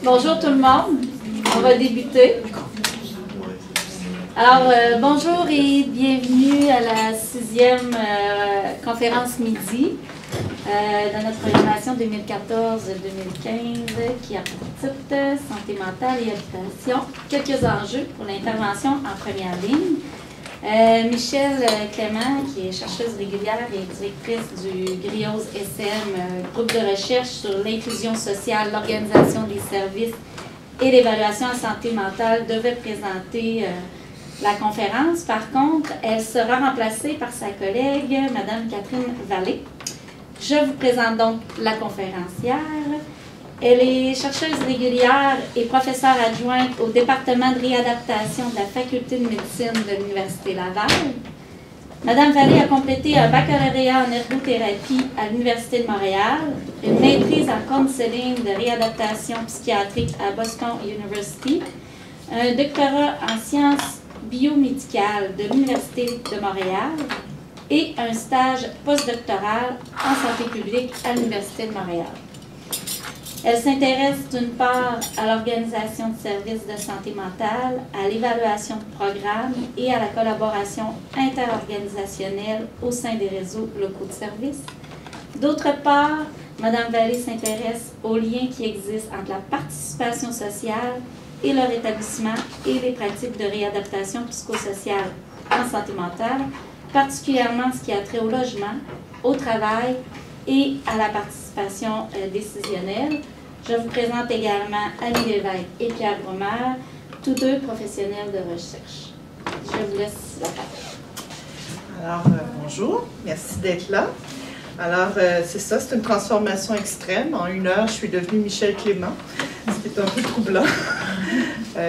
Bonjour tout le monde, on va débuter. Alors, bonjour et bienvenue à la 6e conférence midi de notre programmation 2014-2015 qui a pour titre « Santé mentale et habitation, quelques enjeux pour l'intervention en première ligne ». Michèle Clément, qui est chercheuse régulière et directrice du GRIOS SM, groupe de recherche sur l'inclusion sociale, l'organisation des services et l'évaluation en santé mentale, devait présenter la conférence. Par contre, elle sera remplacée par sa collègue, Mme Catherine Vallée. Je vous présente donc la conférencière. Elle est chercheuse régulière et professeure adjointe au département de réadaptation de la Faculté de médecine de l'Université Laval. Madame Vallée a complété un baccalauréat en ergothérapie à l'Université de Montréal, une maîtrise en counseling de réadaptation psychiatrique à Boston University, un doctorat en sciences biomédicales de l'Université de Montréal et un stage postdoctoral en santé publique à l'Université de Montréal. Elle s'intéresse d'une part à l'organisation de services de santé mentale, à l'évaluation de programmes et à la collaboration interorganisationnelle au sein des réseaux locaux de services. D'autre part, Mme Vallée s'intéresse aux liens qui existent entre la participation sociale et le rétablissement et les pratiques de réadaptation psychosociale en santé mentale, particulièrement ce qui a trait au logement, au travail et à la participation décisionnelle. Je vous présente également Annie Lévesque et Pierre Brumer, tous deux professionnels de recherche. Je vous laisse la parole. Alors, bonjour, merci d'être là. Alors, c'est ça, c'est une transformation extrême. En 1 heure, je suis devenue Michèle Clément, ce qui est un peu troublant.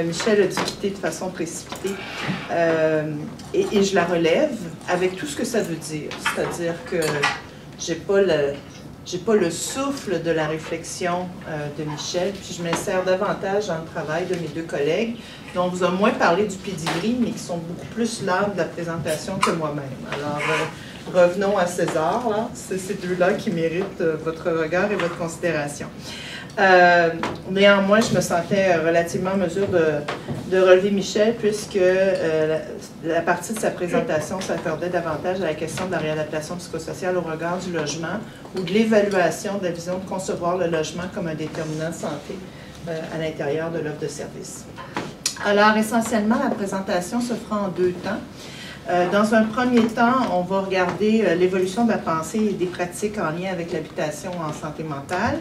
Michèle a dû quitter de façon précipitée et je la relève avec tout ce que ça veut dire. C'est-à-dire que j'ai pas le souffle de la réflexion de Michèle, puis je m'insère davantage dans le travail de mes deux collègues, dont on vous a moins parlé du pedigree, mais qui sont beaucoup plus l'âme de la présentation que moi-même. Alors, revenons à César, là. C'est ces deux-là qui méritent votre regard et votre considération. Néanmoins, je me sentais relativement en mesure de relever Michèle, puisque la partie de sa présentation s'accordait davantage à la question de la réadaptation psychosociale au regard du logement ou de l'évaluation de la vision de concevoir le logement comme un déterminant de santé à l'intérieur de l'offre de service. Alors, essentiellement, la présentation se fera en 2 temps. Dans un premier temps, on va regarder l'évolution de la pensée et des pratiques en lien avec l'habitation en santé mentale.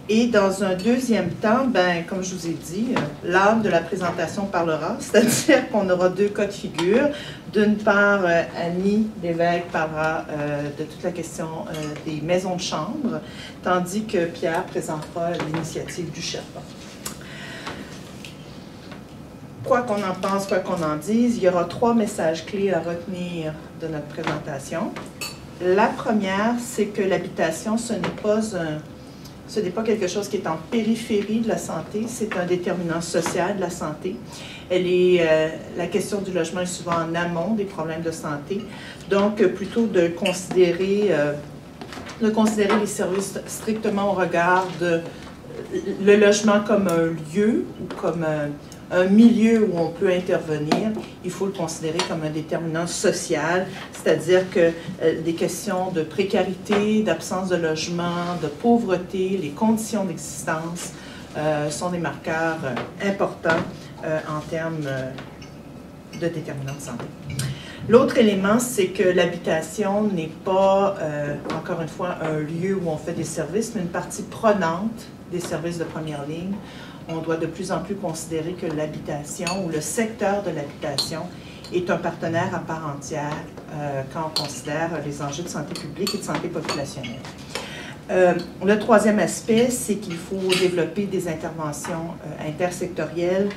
Et dans un deuxième temps, comme je vous ai dit, l'âme de la présentation parlera, c'est-à-dire qu'on aura 2 cas de figure. D'une part, Annie Lévesque parlera de toute la question des maisons de chambre, tandis que Pierre présentera l'initiative du Sherpa. Quoi qu'on en pense, quoi qu'on en dise, il y aura 3 messages clés à retenir de notre présentation. La première, c'est que l'habitation, ce n'est pas quelque chose qui est en périphérie de la santé, c'est un déterminant social de la santé. La question du logement est souvent en amont des problèmes de santé. Donc, plutôt de considérer les services strictement au regard de le logement comme un lieu ou comme un milieu où on peut intervenir, il faut le considérer comme un déterminant social, c'est-à-dire que des questions de précarité, d'absence de logement, de pauvreté, les conditions d'existence sont des marqueurs importants en termes de déterminants de santé. L'autre élément, c'est que l'habitation n'est pas, encore une fois, un lieu où on fait des services, mais une partie prenante des services de première ligne. On doit de plus en plus considérer que l'habitation ou le secteur de l'habitation est un partenaire à part entière quand on considère les enjeux de santé publique et de santé populationnelle. Le troisième aspect, c'est qu'il faut développer des interventions intersectorielles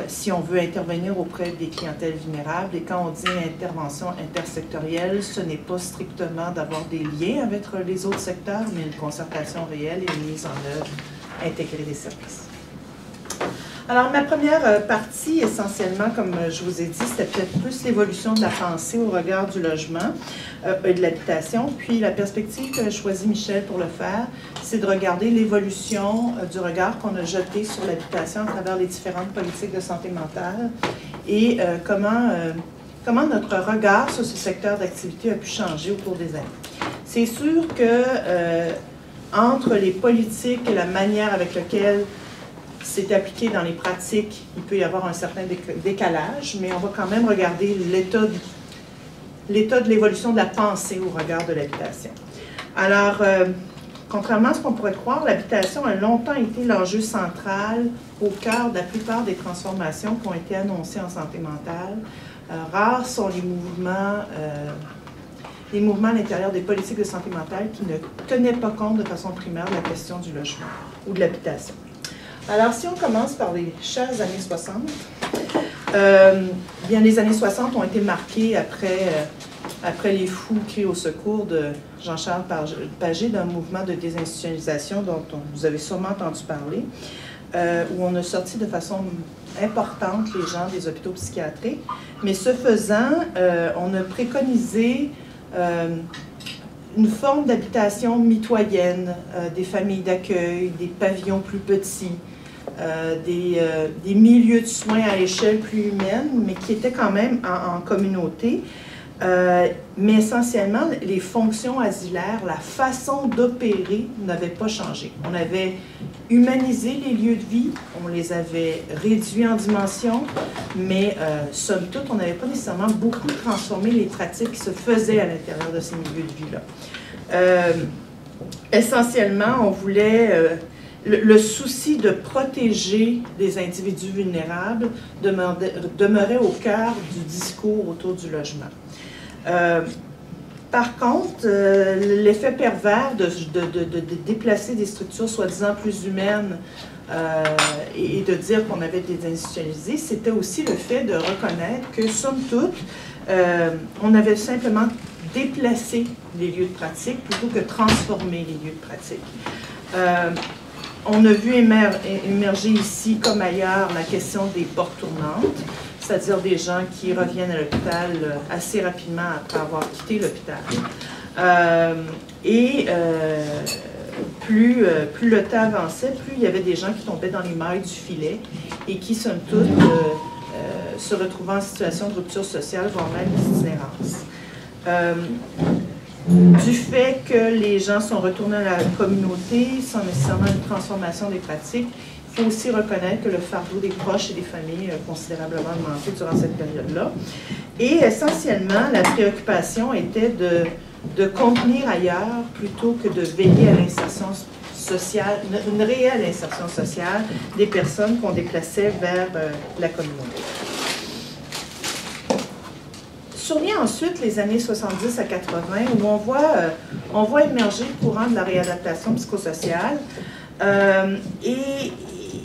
si on veut intervenir auprès des clientèles vulnérables. Et quand on dit intervention intersectorielle, ce n'est pas strictement d'avoir des liens avec les autres secteurs, mais une concertation réelle et une mise en œuvre intégrée des services. Alors, ma première partie, essentiellement, comme je vous ai dit, c'était peut-être plus l'évolution de la pensée au regard du logement et de l'habitation. Puis, la perspective que a choisi Michel pour le faire, c'est de regarder l'évolution du regard qu'on a jeté sur l'habitation à travers les différentes politiques de santé mentale et comment notre regard sur ce secteur d'activité a pu changer au cours des années. C'est sûr que entre les politiques et la manière avec laquelle c'est appliqué dans les pratiques, il peut y avoir un certain décalage, mais on va quand même regarder l'état de l'évolution de la pensée au regard de l'habitation. Alors, contrairement à ce qu'on pourrait croire, l'habitation a longtemps été l'enjeu central au cœur de la plupart des transformations qui ont été annoncées en santé mentale. Rares sont les mouvements à l'intérieur des politiques de santé mentale qui ne tenaient pas compte de façon primaire de la question du logement ou de l'habitation. Alors, si on commence par les chères années 60, bien, les années 60 ont été marquées après les fous cris au secours de Jean-Charles Pagé d'un mouvement de désinstitutionnalisation dont vous avez sûrement entendu parler, où on a sorti de façon importante les gens des hôpitaux psychiatriques. Mais ce faisant, on a préconisé une forme d'habitation mitoyenne, des familles d'accueil, des pavillons plus petits, des milieux de soins à l'échelle plus humaine, mais qui étaient quand même en communauté. Mais essentiellement, les fonctions asilaires, la façon d'opérer n'avait pas changé. On avait humanisé les lieux de vie, on les avait réduits en dimension, mais somme toute, on n'avait pas nécessairement beaucoup transformé les pratiques qui se faisaient à l'intérieur de ces milieux de vie-là. Essentiellement, on voulait... Le souci de protéger les individus vulnérables demeurait au cœur du discours autour du logement. Par contre, l'effet pervers de déplacer des structures soi-disant plus humaines et de dire qu'on avait désinstitutionnalisé, c'était aussi le fait de reconnaître que, somme toute, on avait simplement déplacé les lieux de pratique plutôt que transformer les lieux de pratique. On a vu émerger ici, comme ailleurs, la question des portes tournantes, c'est-à-dire des gens qui reviennent à l'hôpital assez rapidement après avoir quitté l'hôpital. Plus le temps avançait, plus il y avait des gens qui tombaient dans les mailles du filet et qui, somme toute, se retrouvaient en situation de rupture sociale, voire même d'itinérance. Du fait que les gens sont retournés à la communauté sans nécessairement une transformation des pratiques, il faut aussi reconnaître que le fardeau des proches et des familles a considérablement augmenté durant cette période-là. Et essentiellement, la préoccupation était de contenir ailleurs plutôt que de veiller à l'insertion sociale, une réelle insertion sociale des personnes qu'on déplaçait vers la communauté. Survient ensuite les années 70 à 80 où on voit émerger le courant de la réadaptation psychosociale et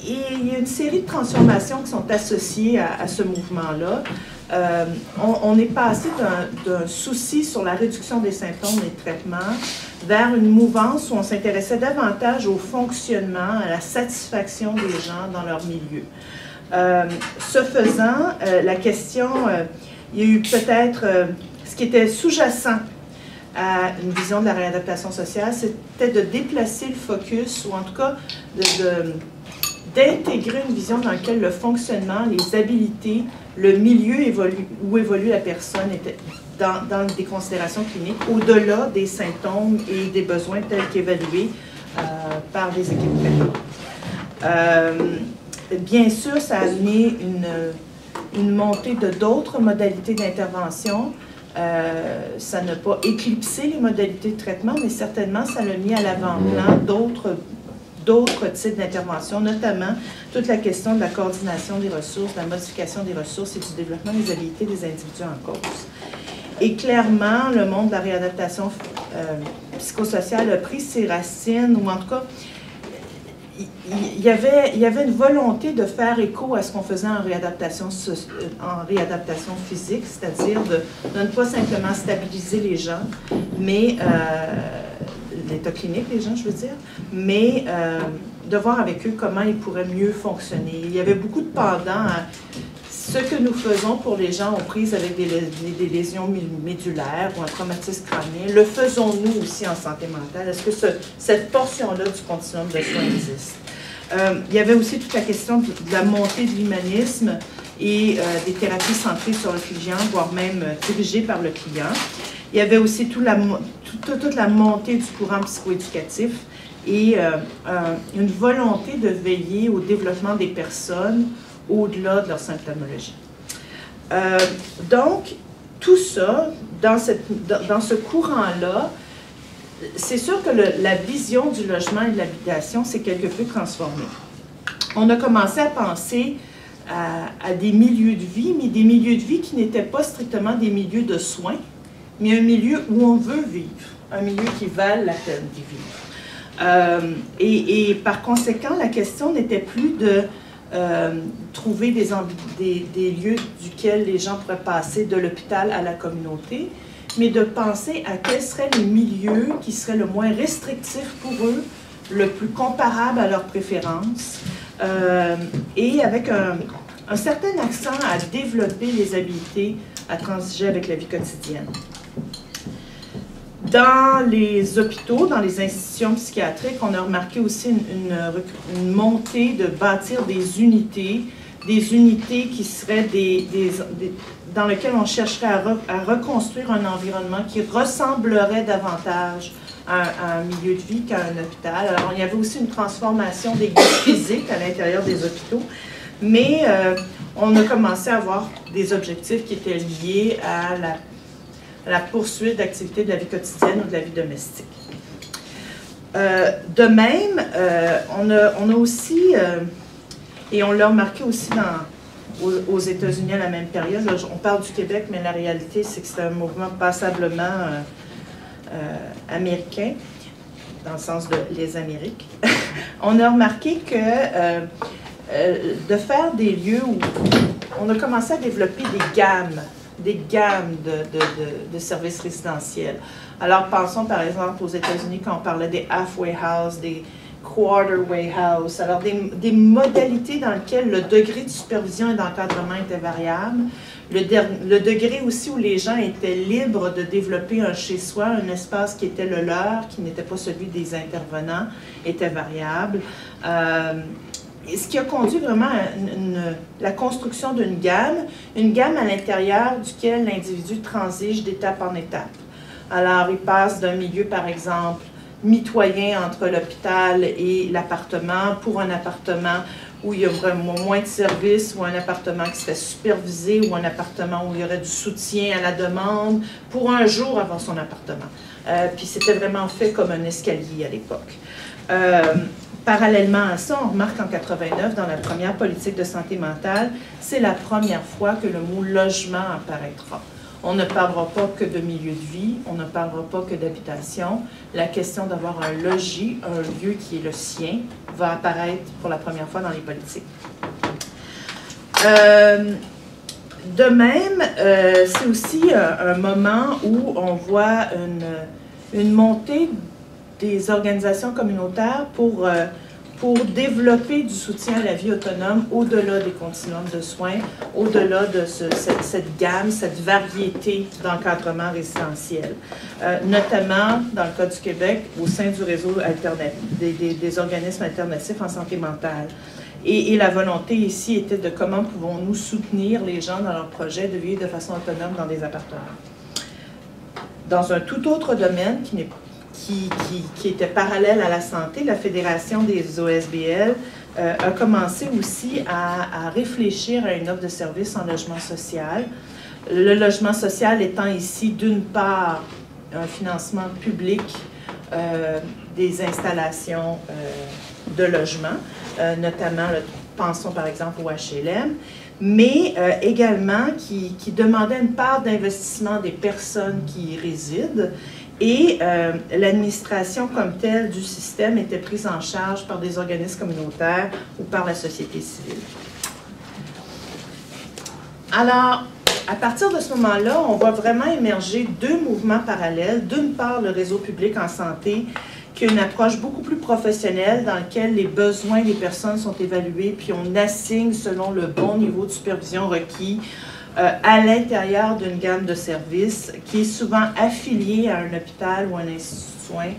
il y a une série de transformations qui sont associées à ce mouvement-là. On est passé d'un souci sur la réduction des symptômes et traitements vers une mouvance où on s'intéressait davantage au fonctionnement, à la satisfaction des gens dans leur milieu. Ce faisant, la question... il y a eu peut-être ce qui était sous-jacent à une vision de la réadaptation sociale, c'était de déplacer le focus, ou en tout cas d'intégrer une vision dans laquelle le fonctionnement, les habiletés, le milieu où évolue la personne était dans des considérations cliniques, au-delà des symptômes et des besoins tels qu'évalués par les équipes traitantes. Bien sûr, ça a amené une montée de d'autres modalités d'intervention. Ça n'a pas éclipsé les modalités de traitement, mais certainement, ça l'a mis à l'avant-plan d'autres types d'interventions, notamment toute la question de la coordination des ressources, de la modification des ressources et du développement des habiletés des individus en cause. Et clairement, le monde de la réadaptation psychosociale a pris ses racines, ou en tout cas, il y avait une volonté de faire écho à ce qu'on faisait en réadaptation physique, c'est-à-dire de ne pas simplement stabiliser les gens, mais l'état clinique des gens, je veux dire, mais de voir avec eux comment ils pourraient mieux fonctionner. Il y avait beaucoup de pendants à ce que nous faisons pour les gens aux prises avec des lésions médulaires ou un traumatisme crânien. Le faisons-nous aussi en santé mentale? Est-ce que cette portion-là du continuum de soins existe? Il y avait aussi toute la question de la montée de l'humanisme et des thérapies centrées sur le client, voire même dirigées par le client. Il y avait aussi toute la montée du courant psychoéducatif et une volonté de veiller au développement des personnes au-delà de leur symptomologie. Donc, tout ça, dans ce courant-là, c'est sûr que la vision du logement et de l'habitation s'est quelque peu transformée. On a commencé à penser à des milieux de vie, mais des milieux de vie qui n'étaient pas strictement des milieux de soins, mais un milieu où on veut vivre, un milieu qui vale la peine d'y vivre. Et par conséquent, la question n'était plus de trouver des lieux duquel les gens pourraient passer de l'hôpital à la communauté, mais de penser à quels seraient les milieux qui seraient le moins restrictifs pour eux, le plus comparable à leurs préférences, et avec un certain accent à développer les habiletés à transiger avec la vie quotidienne. Dans les hôpitaux, dans les institutions psychiatriques, on a remarqué aussi une montée de bâtir des unités qui seraient dans lesquelles on chercherait à reconstruire un environnement qui ressemblerait davantage à un milieu de vie qu'à un hôpital. Alors, il y avait aussi une transformation des lieux physiques à l'intérieur des hôpitaux, mais on a commencé à avoir des objectifs qui étaient liés à la poursuite d'activités de la vie quotidienne ou de la vie domestique. De même, on a aussi, et on l'a remarqué aussi aux États-Unis à la même période, là, on parle du Québec, mais la réalité, c'est que c'est un mouvement passablement américain, dans le sens de les Amériques. On a remarqué que de faire des lieux où on a commencé à développer des gammes de services résidentiels. Alors, pensons par exemple aux États-Unis quand on parlait des halfway house, des quarterway house, alors des modalités dans lesquelles le degré de supervision et d'encadrement était variable, le degré aussi où les gens étaient libres de développer un chez-soi, un espace qui était le leur, qui n'était pas celui des intervenants, était variable. Et ce qui a conduit vraiment à la construction d'une gamme à l'intérieur duquel l'individu transige d'étape en étape. Alors, il passe d'un milieu, par exemple, mitoyen entre l'hôpital et l'appartement, pour un appartement où il y a vraiment moins de services, ou un appartement qui serait supervisé, ou un appartement où il y aurait du soutien à la demande, pour un jour avoir son appartement. Puis c'était vraiment fait comme un escalier à l'époque. Parallèlement à ça, on remarque qu'en 89, dans la première politique de santé mentale, c'est la première fois que le mot logement apparaîtra. On ne parlera pas que de milieu de vie, on ne parlera pas que d'habitation. La question d'avoir un logis, un lieu qui est le sien, va apparaître pour la première fois dans les politiques. De même, c'est aussi un moment où on voit une montée des organisations communautaires pour développer du soutien à la vie autonome au-delà des continuums de soins, au-delà de cette gamme, cette variété d'encadrement résidentiel. Notamment, dans le cas du Québec, au sein du réseau des organismes alternatifs en santé mentale. Et la volonté ici était de comment pouvons-nous soutenir les gens dans leur projet de vivre de façon autonome dans des appartements. Dans un tout autre domaine qui était parallèle à la santé, la Fédération des OSBL a commencé aussi à réfléchir à une offre de service en logement social. Le logement social étant ici, d'une part, un financement public des installations de logement, notamment, pensons par exemple au HLM, mais également qui demandait une part d'investissement des personnes qui y résident. Et l'administration comme telle du système était prise en charge par des organismes communautaires ou par la société civile. Alors, à partir de ce moment-là, on voit vraiment émerger deux mouvements parallèles. D'une part, le réseau public en santé qui a une approche beaucoup plus professionnelle dans laquelle les besoins des personnes sont évalués, puis on assigne selon le bon niveau de supervision requis à l'intérieur d'une gamme de services qui est souvent affiliée à un hôpital ou un institut de soins,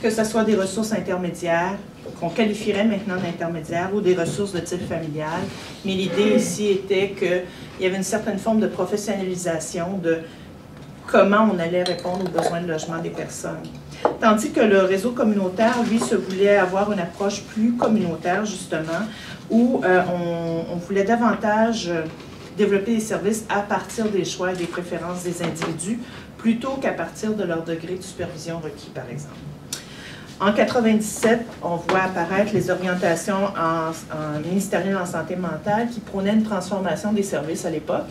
que ce soit des ressources intermédiaires, qu'on qualifierait maintenant d'intermédiaires, ou des ressources de type familial. Mais l'idée ici était qu'il y avait une certaine forme de professionnalisation de comment on allait répondre aux besoins de logement des personnes. Tandis que le réseau communautaire, lui, se voulait avoir une approche plus communautaire, justement, où on voulait davantage développer des services à partir des choix et des préférences des individus, plutôt qu'à partir de leur degré de supervision requis, par exemple. En 1997, on voit apparaître les orientations ministérielles en santé mentale qui prônaient une transformation des services à l'époque,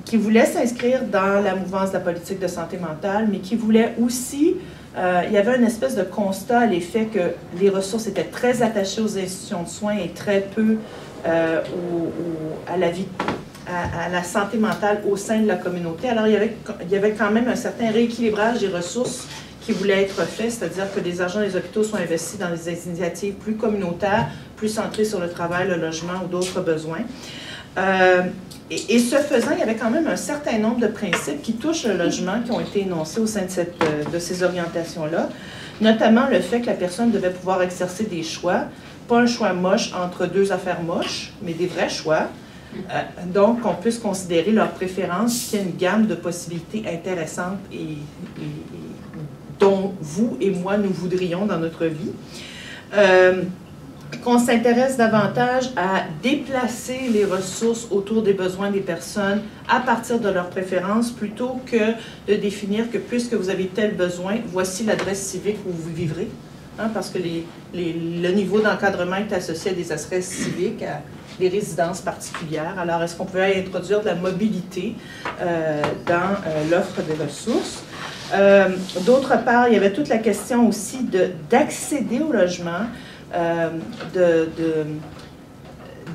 qui voulaient s'inscrire dans la mouvance de la politique de santé mentale, mais qui voulaient aussi, il y avait une espèce de constat à l'effet que les ressources étaient très attachées aux institutions de soins et très peu à la santé mentale au sein de la communauté. Alors, il y avait quand même un certain rééquilibrage des ressources qui voulait être fait, c'est-à-dire que les agents des hôpitaux sont investis dans des initiatives plus communautaires, plus centrées sur le travail, le logement ou d'autres besoins. Et ce faisant, il y avait quand même un certain nombre de principes qui touchent le logement qui ont été énoncés au sein de ces orientations-là, notamment le fait que la personne devait pouvoir exercer des choix, pas un choix moche entre deux affaires moches, mais des vrais choix. Donc, qu'on puisse considérer leurs préférences, qu'il y a une gamme de possibilités intéressantes et dont vous et moi nous voudrions dans notre vie. Qu'on s'intéresse davantage à déplacer les ressources autour des besoins des personnes à partir de leurs préférences, plutôt que de définir que puisque vous avez tel besoin, voici l'adresse civique où vous vivrez. Hein, parce que le niveau d'encadrement est associé à des adresses civiques, à des résidences particulières. Alors, est-ce qu'on peut introduire de la mobilité dans l'offre des ressources? D'autre part, il y avait toute la question aussi d'accéder au logement,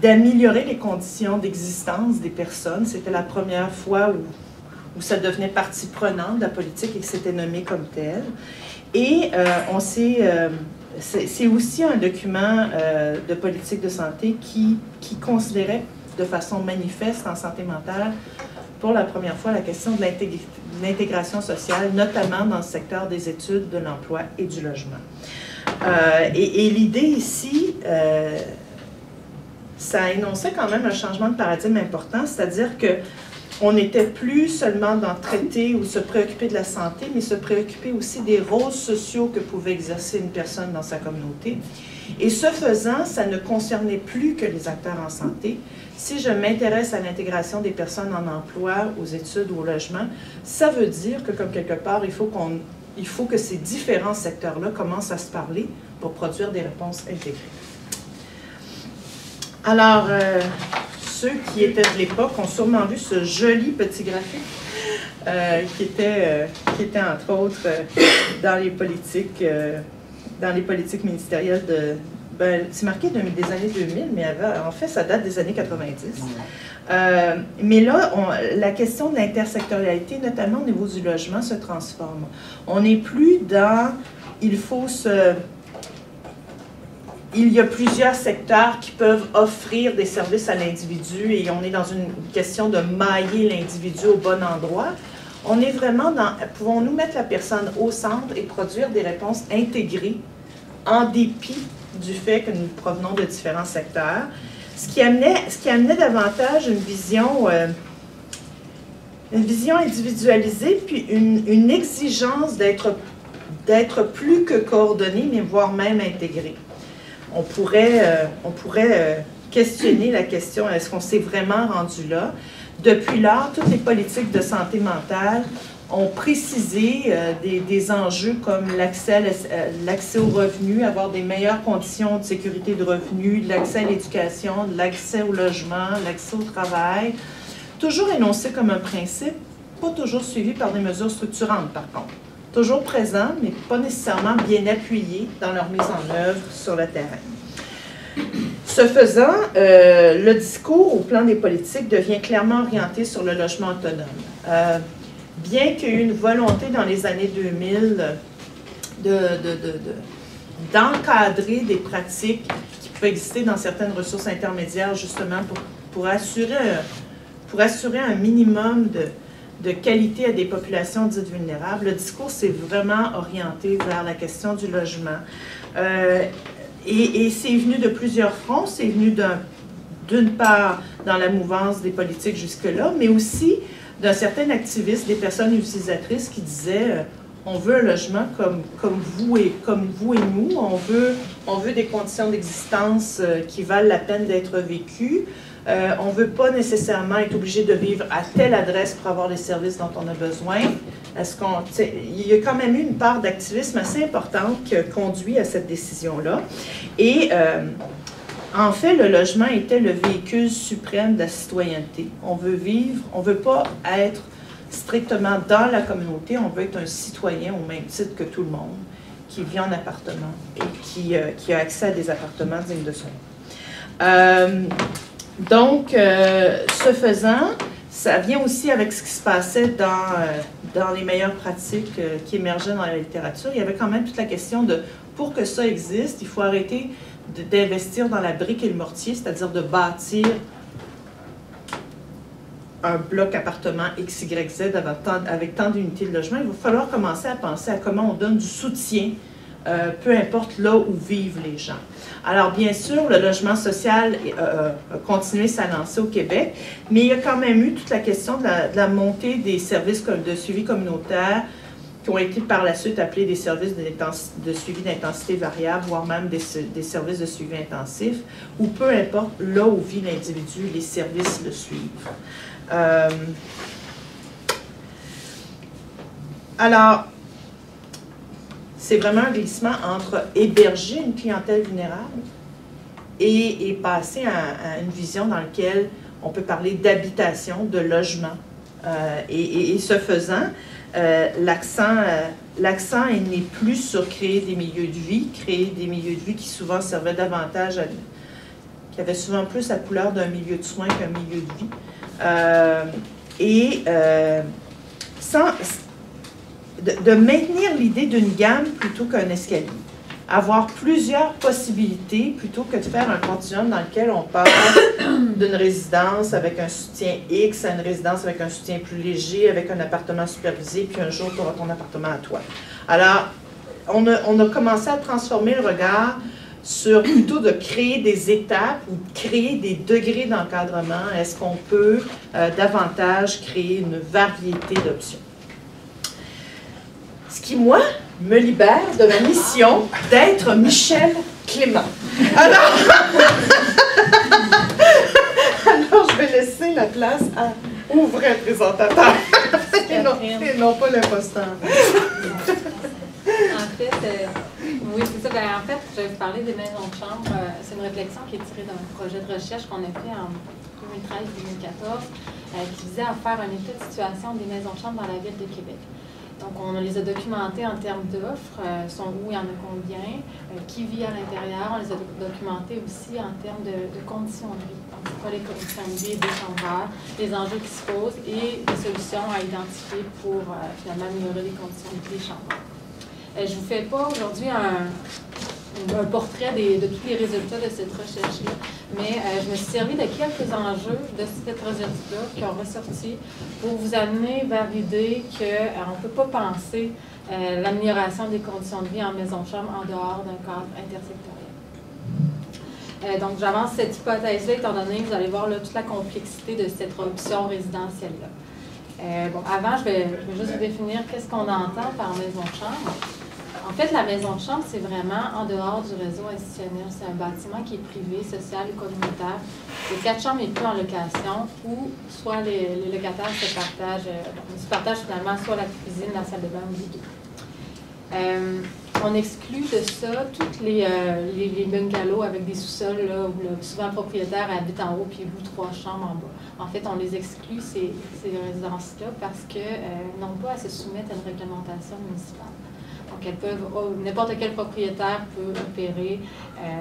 d'améliorer les conditions d'existence des personnes. C'était la première fois où ça devenait partie prenante de la politique et que c'était nommé comme tel. Et c'est aussi un document de politique de santé qui considérait de façon manifeste en santé mentale pour la première fois la question de l'intégration sociale, notamment dans le secteur des études, de l'emploi et du logement. Et l'idée ici, ça énonçait quand même un changement de paradigme important, c'est-à-dire qu'on n'était plus seulement dans traiter ou se préoccuper de la santé, mais se préoccuper aussi des rôles sociaux que pouvait exercer une personne dans sa communauté. Et ce faisant, ça ne concernait plus que les acteurs en santé. Si je m'intéresse à l'intégration des personnes en emploi, aux études ou au logement, ça veut dire que, comme quelque part, il faut que ces différents secteurs-là commencent à se parler pour produire des réponses intégrées. Alors, ceux qui étaient de l'époque ont sûrement vu ce joli petit graphique qui était entre autres dans les politiques ministérielles de... c'est marqué des années 2000, mais en fait, ça date des années 90. Mais là, la question de l'intersectorialité, notamment au niveau du logement, se transforme. On n'est plus dans... Il y a plusieurs secteurs qui peuvent offrir des services à l'individu et on est dans une question de mailler l'individu au bon endroit. On est vraiment dans... Pouvons-nous mettre la personne au centre et produire des réponses intégrées en dépit du fait que nous provenons de différents secteurs, ce qui amenait davantage une vision individualisée, puis une exigence d'être plus que coordonnée, mais voire même intégrée. On pourrait questionner la question, est-ce qu'on s'est vraiment rendu là? Depuis lors, toutes les politiques de santé mentale ont précisé des enjeux comme l'accès aux revenus, avoir des meilleures conditions de sécurité de revenus, l'accès à l'éducation, l'accès au logement, l'accès au travail, toujours énoncé comme un principe, pas toujours suivi par des mesures structurantes par contre. Toujours présents, mais pas nécessairement bien appuyés dans leur mise en œuvre sur le terrain. Ce faisant, le discours au plan des politiques devient clairement orienté sur le logement autonome. Bien qu'il y ait eu une volonté dans les années 2000 d'encadrer des pratiques qui peuvent exister dans certaines ressources intermédiaires, justement, pour assurer un minimum de qualité à des populations dites vulnérables. Le discours s'est vraiment orienté vers la question du logement. Et c'est venu de plusieurs fronts. C'est venu d'une part dans la mouvance des politiques jusque-là, mais aussi d'un certain activiste, des personnes utilisatrices qui disaient on veut un logement comme vous et nous, on veut des conditions d'existence qui valent la peine d'être vécues. On ne veut pas nécessairement être obligé de vivre à telle adresse pour avoir les services dont on a besoin. Il y a quand même eu une part d'activisme assez importante qui a conduit à cette décision-là. Et en fait, le logement était le véhicule suprême de la citoyenneté. On veut vivre, on ne veut pas être strictement dans la communauté, on veut être un citoyen au même titre que tout le monde, qui vit en appartement et qui a accès à des appartements dignes de son nom. Donc, ce faisant, ça vient aussi avec ce qui se passait dans les meilleures pratiques qui émergeaient dans la littérature. Il y avait quand même toute la question de, pour que ça existe, il faut arrêter d'investir dans la brique et le mortier, c'est-à-dire de bâtir un bloc appartement XYZ avec tant d'unités de logement. Il va falloir commencer à penser à comment on donne du soutien, peu importe là où vivent les gens. Alors, bien sûr, le logement social a continué sa lancée au Québec, mais il y a quand même eu toute la question de la montée des services de suivi communautaire qui ont été par la suite appelés des services de suivi d'intensité variable, voire même des services de suivi intensif, où peu importe là où vit l'individu, les services le suivent. Alors, c'est vraiment un glissement entre héberger une clientèle vulnérable et passer à une vision dans laquelle on peut parler d'habitation, de logement. Et ce faisant, l'accent n'est plus sur créer des milieux de vie qui souvent servaient davantage qui avaient souvent plus la couleur d'un milieu de soins qu'un milieu de vie. De maintenir l'idée d'une gamme plutôt qu'un escalier. Avoir plusieurs possibilités plutôt que de faire un continuum dans lequel on passe d'une résidence avec un soutien X à une résidence avec un soutien plus léger, avec un appartement supervisé, puis un jour tu auras ton appartement à toi. Alors, on a commencé à transformer le regard sur plutôt de créer des étapes ou créer des degrés d'encadrement. Est-ce qu'on peut davantage créer une variété d'options? Ce qui, moi, me libère de ma mission d'être Michel Clément. Alors, je vais laisser la place au vrai présentateur et non pas l'imposteur. En fait, oui, c'est ça. En fait, je vais vous parler des maisons de chambre. C'est une réflexion qui est tirée d'un projet de recherche qu'on a fait en 2013-2014 qui visait à faire une étude de situation des maisons de chambre dans la ville de Québec. Donc, on les a documentées en termes d'offres, sont où, il y en a combien, qui vit à l'intérieur. On les a documentées aussi en termes de conditions de vie. Donc, c'est quoi les conditions de vie des chambres, les enjeux qui se posent et des solutions à identifier pour finalement améliorer les conditions de vie des chambres. Je ne vous fais pas aujourd'hui un portrait de tous les résultats de cette recherche-là, mais je me suis servi de quelques enjeux de cette recherche-là qui ont ressorti pour vous amener vers l'idée qu'on ne peut pas penser l'amélioration des conditions de vie en maison de chambre en dehors d'un cadre intersectoriel. Donc, j'avance cette hypothèse-là, étant donné que vous allez voir là, toute la complexité de cette option résidentielle-là. Bon, avant, je vais juste vous définir qu'est-ce qu'on entend par maison de chambre. En fait, la maison de chambre, c'est vraiment en dehors du réseau institutionnel. C'est un bâtiment qui est privé, social et communautaire. Les 4 chambres n'est plus en location ou soit les locataires se partagent finalement soit la cuisine, la salle de bain ou les deux. On exclut de ça toutes les bungalows avec des sous-sols où souvent le propriétaire habite en haut puis il loue 3 chambres en bas. En fait, on les exclut, ces résidences-là, parce qu'elles n'ont pas à se soumettre à une réglementation municipale. Donc, n'importe quel propriétaire peut opérer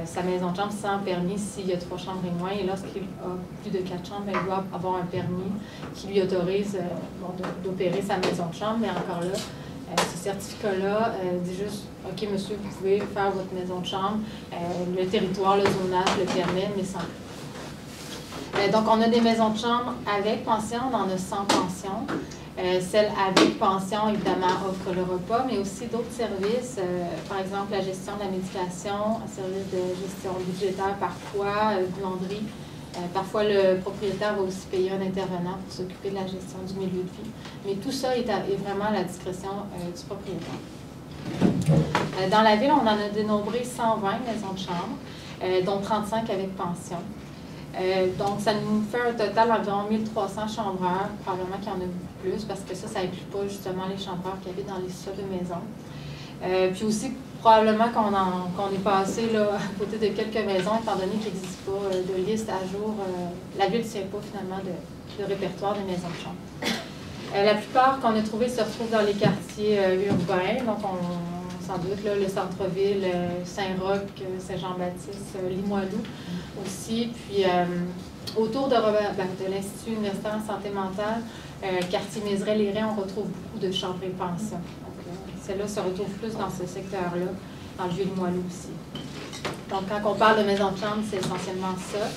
sa maison de chambre sans permis s'il y a 3 chambres et moins. Et lorsqu'il a plus de 4 chambres, il doit avoir un permis qui lui autorise d'opérer sa maison de chambre. Mais encore là, Ce certificat-là dit juste, OK, monsieur, vous pouvez faire votre maison de chambre, le territoire, le zonage le permet, mais sans. Donc, on a des maisons de chambre avec pension, on en a sans pension. Celle avec pension, évidemment, offre le repas, mais aussi d'autres services, par exemple la gestion de la médication, un service de gestion budgétaire parfois, buanderie. Parfois, le propriétaire va aussi payer un intervenant pour s'occuper de la gestion du milieu de vie. Mais tout ça est vraiment à la discrétion du propriétaire. Dans la ville, on en a dénombré 120 maisons de chambre, dont 35 avec pension. Donc, ça nous fait un total d'environ 1300 chambreurs. Probablement qu'il y en a beaucoup plus parce que ça n'inclut pas justement les chambreurs qui habitent dans les sous-sols de maisons. Puis aussi, probablement qu'on est passé là, à côté de quelques maisons, étant donné qu'il n'existe pas de liste à jour. La ville ne tient pas finalement de répertoire des maisons de chambre. La plupart qu'on a trouvées se retrouvent dans les quartiers urbains. Donc, sans doute là, le centre-ville, Saint-Roch, Saint-Jean-Baptiste, Limoilou aussi. Puis autour de l'Institut universitaire en santé mentale, quartier Mézeray-les-Raies, on retrouve beaucoup de chambres et pensions. Celle-là se retrouve plus dans ce secteur-là, dans le Vieux-Limoilou aussi. Donc, quand on parle de maison de chambre, c'est essentiellement ça.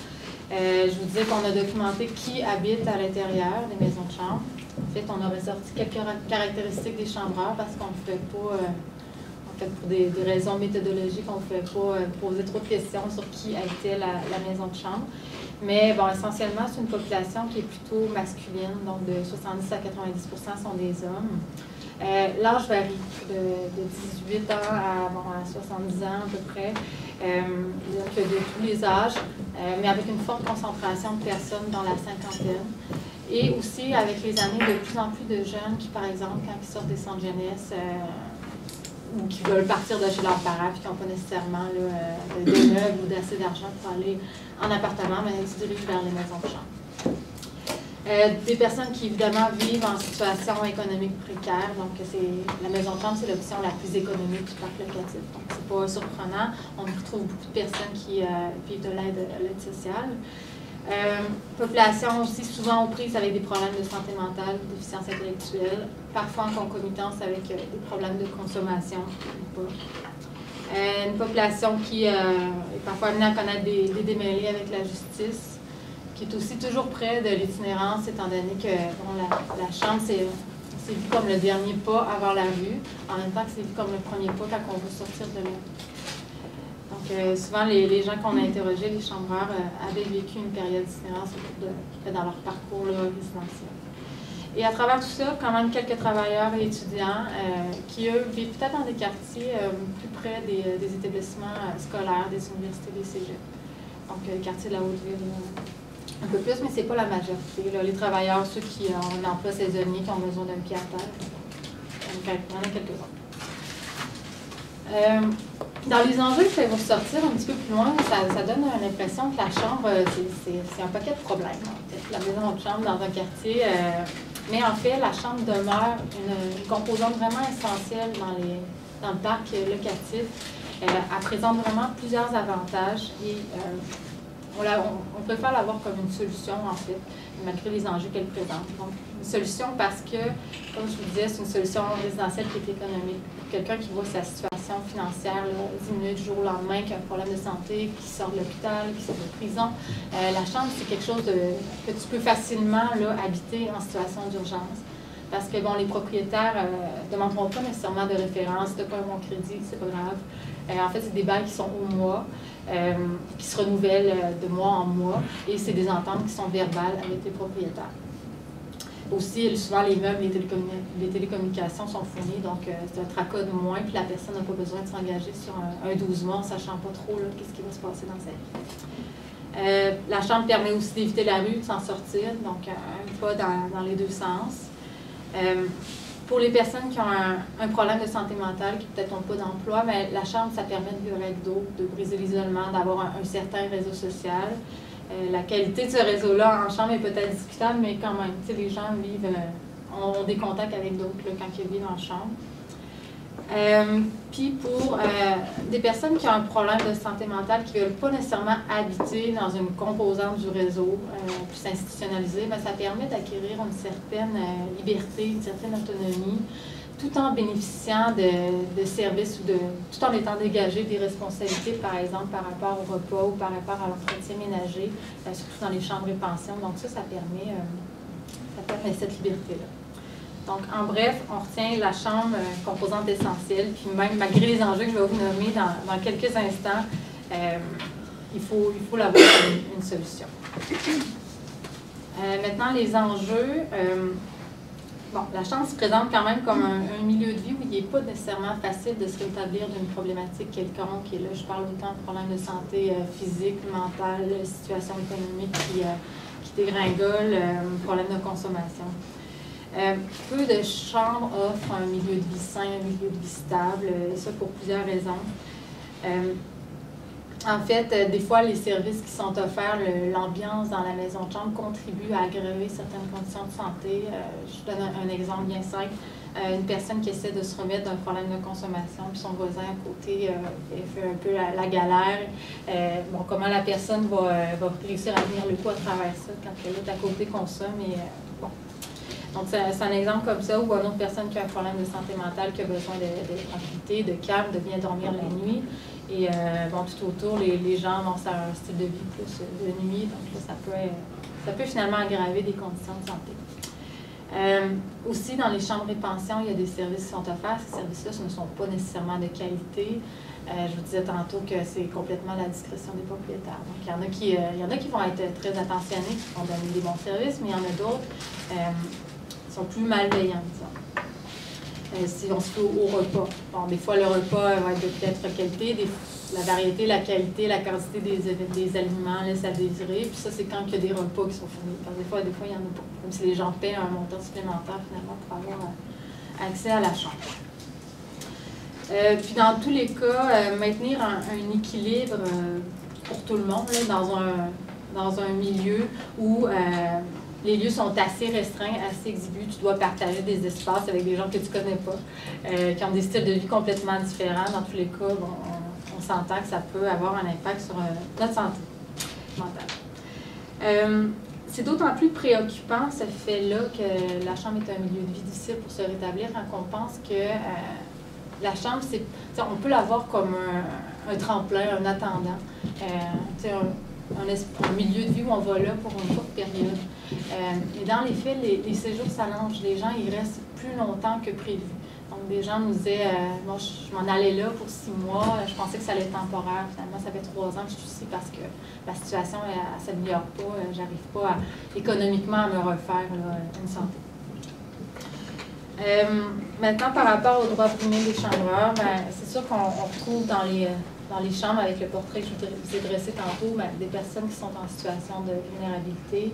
Je vous disais qu'on a documenté qui habite à l'intérieur des maisons de chambre. En fait, on a ressorti quelques caractéristiques des chambreurs parce qu'on ne fait pas, en fait, pour des raisons méthodologiques, on ne fait pas poser trop de questions sur qui habitait la maison de chambre. Mais bon, essentiellement, c'est une population qui est plutôt masculine, donc de 70 à 90% sont des hommes. L'âge varie de 18 ans à 70 ans à peu près, donc de tous les âges, mais avec une forte concentration de personnes dans la cinquantaine. Et aussi avec les années, de plus en plus de jeunes qui, par exemple, quand ils sortent des centres jeunesse ou qui veulent partir de chez leurs parents et qui n'ont pas nécessairement de meubles ou d'assez d'argent pour aller en appartement, mais ils se dirigent vers les maisons de chambre. Des personnes qui, évidemment, vivent en situation économique précaire. Donc, la maison de chambre, c'est l'option la plus économique du parc locatif. Donc, c'est pas surprenant. On retrouve beaucoup de personnes qui vivent de l'aide sociale. Population aussi souvent aux prises avec des problèmes de santé mentale, déficience intellectuelle, parfois en concomitance avec des problèmes de consommation ou pas. Une population qui est parfois amenée à connaître des démêlés avec la justice, qui est aussi toujours près de l'itinérance, étant donné que bon, la chambre, c'est vu comme le dernier pas avant la rue, en même temps que c'est vu comme le premier pas quand on veut sortir de là. Donc, souvent, les gens qu'on a interrogés, les chambreurs, avaient vécu une période d'itinérance dans leur parcours là, résidentiel. Et à travers tout ça, quand même quelques travailleurs et étudiants qui, eux, vivent peut-être dans des quartiers plus près des établissements scolaires, des universités, des cégeps. Donc, les quartiers de la Haute-Ville, un peu plus, mais ce n'est pas la majorité. Là. Les travailleurs, ceux qui ont un emploi saisonnier, qui ont besoin d'un pied à terre, il y en a quelques-uns. Dans les enjeux que je vais vous ressortir un petit peu plus loin, ça donne l'impression que la chambre, c'est un paquet de problèmes. En fait. La maison de chambre dans un quartier, mais en fait, la chambre demeure une composante vraiment essentielle dans le parc locatif. Elle présente vraiment plusieurs avantages et on préfère l'avoir comme une solution, en fait, malgré les enjeux qu'elle présente. Donc, une solution parce que, comme je vous disais, c'est une solution résidentielle qui est économique. Quelqu'un qui voit sa situation financière là, diminuer du jour au lendemain, qui a un problème de santé, qui sort de l'hôpital, qui sort de prison, la chambre, c'est quelque chose que tu peux facilement là, habiter en situation d'urgence. Parce que, bon, les propriétaires ne demanderont pas nécessairement de référence, si tu n'as pas un bon crédit, c'est pas grave. En fait, c'est des bails qui sont au mois, qui se renouvellent de mois en mois, et c'est des ententes qui sont verbales avec les propriétaires. Aussi, souvent, les meubles, les télécommunications sont fournis, donc c'est un tracas de moins, puis la personne n'a pas besoin de s'engager sur un 12 mois en ne sachant pas trop qu'est-ce qui va se passer dans sa vie. La chambre permet aussi d'éviter la rue, de s'en sortir, donc un pas dans les deux sens. Pour les personnes qui ont un problème de santé mentale, qui peut-être n'ont pas d'emploi, mais la chambre, ça permet de vivre avec d'autres, de briser l'isolement, d'avoir un certain réseau social. La qualité de ce réseau-là en chambre est peut-être discutable, mais quand même, les gens ont des contacts avec d'autres quand ils vivent en chambre. Puis pour des personnes qui ont un problème de santé mentale, qui ne veulent pas nécessairement habiter dans une composante du réseau, puis s'institutionnaliser, ça permet d'acquérir une certaine liberté, une certaine autonomie. tout en bénéficiant de services ou tout en étant dégagé des responsabilités, par exemple, par rapport au repas ou par rapport à l'entretien ménager, surtout dans les chambres et pensions. Donc ça permet cette liberté-là. Donc, en bref, on retient la chambre composante essentielle, puis même malgré les enjeux que je vais vous nommer dans quelques instants, il faut l'avoir une solution. Maintenant, les enjeux. Bon, la chambre se présente quand même comme un milieu de vie où il n'est pas nécessairement facile de se rétablir d'une problématique quelconque. Et là, je parle autant de problèmes de santé physique, mentale, situation économique qui dégringole, problèmes de consommation. Peu de chambres offrent un milieu de vie sain, un milieu de vie stable, et ça pour plusieurs raisons. En fait, des fois, les services qui sont offerts, l'ambiance dans la maison de chambre contribue à aggraver certaines conditions de santé. Je donne un exemple bien simple. Une personne qui essaie de se remettre d'un problème de consommation, puis son voisin à côté fait un peu la galère. Bon, comment la personne va réussir à tenir le coup à travers ça quand l'autre à côté consomme. Bon. Donc, c'est un exemple comme ça, où une autre personne qui a un problème de santé mentale, qui a besoin de tranquillité, de calme, de bien dormir la nuit. Et bon, tout autour, les gens vont sur un style de vie plus de nuit, donc là, ça peut finalement aggraver des conditions de santé. Aussi, dans les chambres et pensions, il y a des services qui sont offerts. Ces services-là, ce ne sont pas nécessairement de qualité. Je vous disais tantôt que c'est complètement à la discrétion des propriétaires. Donc, il y en a qui vont être très attentionnés, qui vont donner des bons services, mais il y en a d'autres qui sont plus malveillants, disons. Si on se fait au repas. Bon, des fois, le repas va être de peut-être qualité, la variété, la qualité, la quantité des aliments laisse à désirer. Puis ça, c'est quand il y a des repas qui sont fournis. Parce que des fois, il n'y en a pas. Comme si les gens paient un montant supplémentaire, finalement, pour avoir accès à la chambre. Puis dans tous les cas, maintenir un équilibre pour tout le monde, là, dans un milieu où les lieux sont assez restreints, assez exigus. Tu dois partager des espaces avec des gens que tu ne connais pas, qui ont des styles de vie complètement différents. Dans tous les cas, bon, on s'entend que ça peut avoir un impact sur notre santé mentale. C'est d'autant plus préoccupant, ce fait-là, que la chambre est un milieu de vie difficile pour se rétablir quand on pense que la chambre, on peut la voir comme un tremplin, un attendant. Un milieu de vie où on va là pour une courte période. Et dans les faits, les séjours s'allongent. Les gens, ils restent plus longtemps que prévu. Donc, des gens nous disaient, moi, je m'en allais là pour 6 mois, je pensais que ça allait être temporaire. Finalement, ça fait 3 ans que je suis ici parce que la situation, elle ne s'améliore pas. J'arrive pas économiquement à me refaire une santé. Maintenant, par rapport aux droits primés des chambreurs, c'est sûr qu'on retrouve dans les chambres, avec le portrait que je vous ai dressé tantôt, des personnes qui sont en situation de vulnérabilité.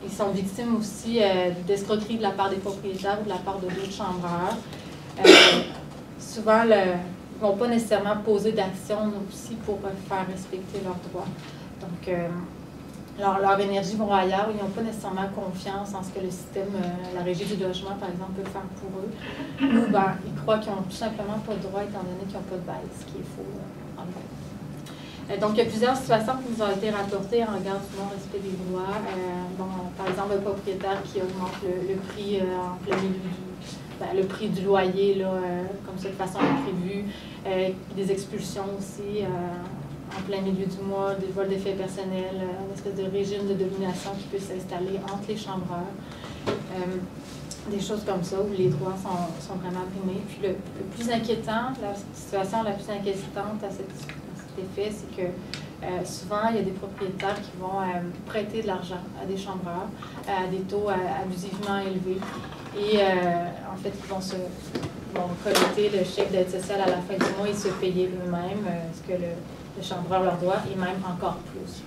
Ils sont victimes aussi d'escroqueries de la part des propriétaires ou de la part de d'autres chambreurs. Souvent, ils ne vont pas nécessairement poser d'action aussi pour faire respecter leurs droits. Donc, leur énergie vont ailleurs, ils n'ont pas nécessairement confiance en ce que le système, la régie du logement, par exemple, peut faire pour eux. Ou ils croient qu'ils n'ont tout simplement pas de droit, étant donné qu'ils n'ont pas de bail, ce qui est faux en fait. Donc, il y a plusieurs situations qui nous ont été rapportées en regard du non-respect des lois. Par exemple, un propriétaire qui augmente le prix en plein milieu le prix du loyer, là, comme ça, de façon imprévue. Des expulsions aussi. En plein milieu du mois, des vols d'effets personnels, une espèce de régime de domination qui peut s'installer entre les chambreurs. Des choses comme ça où les droits sont vraiment brimés. Puis le plus inquiétant, la situation la plus inquiétante à cet effet, c'est que souvent, il y a des propriétaires qui vont prêter de l'argent à des chambreurs à des taux abusivement élevés. Et en fait, ils vont collecter le chèque d'aide sociale à la fin du mois et se payer eux-mêmes ce que le chambreur leur doit, et même encore plus.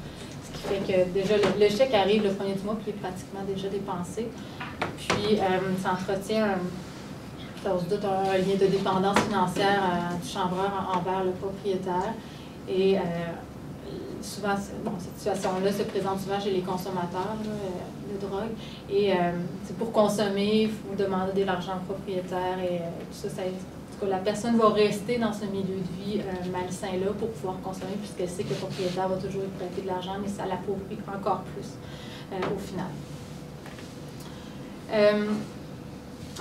Ce qui fait que déjà, le chèque arrive le premier du mois, puis il est pratiquement déjà dépensé. Puis, ça entretient, ça se doute, un lien de dépendance financière du chambreur envers le propriétaire. Et souvent, cette situation-là se présente souvent chez les consommateurs de drogue. Et c'est pour consommer, il faut demander de l'argent au propriétaire. Et tout ça, la personne va rester dans ce milieu de vie malsain-là pour pouvoir consommer, puisqu'elle sait que le propriétaire va toujours lui prêter de l'argent, mais ça l'appauvrit encore plus au final.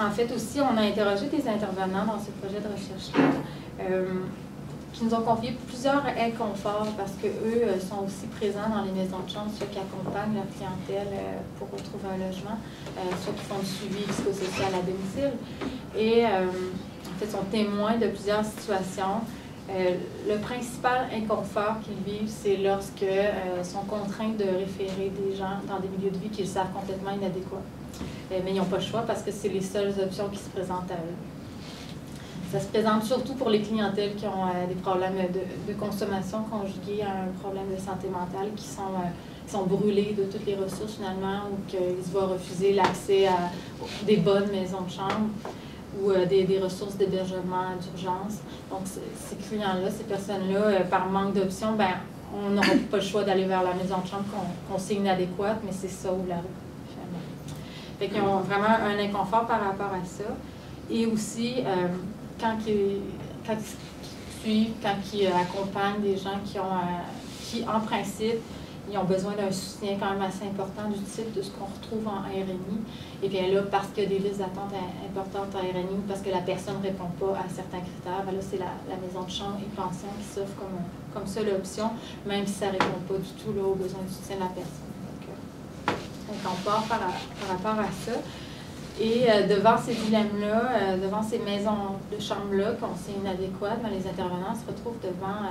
En fait, aussi, on a interrogé des intervenants dans ce projet de recherche-là qui nous ont confié plusieurs inconforts parce qu'eux sont aussi présents dans les maisons de chambre, soit qui accompagnent leur clientèle pour retrouver un logement, soit qui font du suivi psychosocial à domicile. Et en fait, sont témoins de plusieurs situations. Le principal inconfort qu'ils vivent, c'est lorsque sont contraints de référer des gens dans des milieux de vie qu'ils savent complètement inadéquats. Mais ils n'ont pas le choix parce que c'est les seules options qui se présentent à eux. Ça se présente surtout pour les clientèles qui ont des problèmes de consommation conjugués à un problème de santé mentale, qui sont brûlés de toutes les ressources finalement, ou qu'ils se voient refuser l'accès à des bonnes maisons de chambre ou des ressources d'hébergement d'urgence. Donc ces clients-là, ces personnes-là, par manque d'options, ben, on n'aura pas le choix d'aller vers la maison de chambre qu'on sait inadéquate, mais c'est ça ou la route, finalement. Fait qu'ils ont vraiment un inconfort par rapport à ça. Et aussi, quand ils suivent, quand ils accompagnent des gens qui, en principe, ils ont besoin d'un soutien quand même assez important du type de ce qu'on retrouve en RNI. Et bien là, parce qu'il y a des listes d'attente importantes en RNI, ou parce que la personne ne répond pas à certains critères, bien là, c'est la maison de chambre et pension qui s'offre comme seule option, même si ça ne répond pas du tout là, aux besoins du soutien de la personne. Donc on part par rapport à ça. Et devant ces dilemmes-là, devant ces maisons de chambre-là, qu'on sait inadéquates, les intervenants se retrouvent devant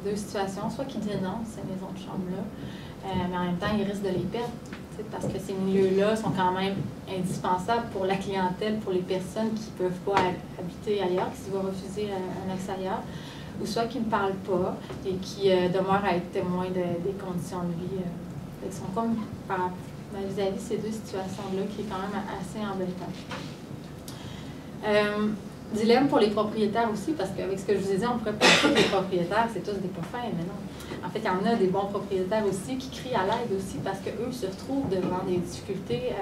deux situations, soit qu'ils dénoncent ces maisons de chambre-là, mais en même temps, ils risquent de les perdre, parce que ces milieux-là sont quand même indispensables pour la clientèle, pour les personnes qui ne peuvent pas habiter ailleurs, qui vont refuser un accès ailleurs, ou soit qui ne parlent pas et qui demeurent à être témoins des conditions de vie. Ils sont comme vis-à-vis ces deux situations-là qui est quand même assez embêtant. Dilemme pour les propriétaires aussi, parce qu'avec ce que je vous ai dit, on pourrait penser que les propriétaires, c'est tous des pas fins, mais non. En fait, il y en a des bons propriétaires aussi qui crient à l'aide aussi parce qu'eux se retrouvent devant des difficultés,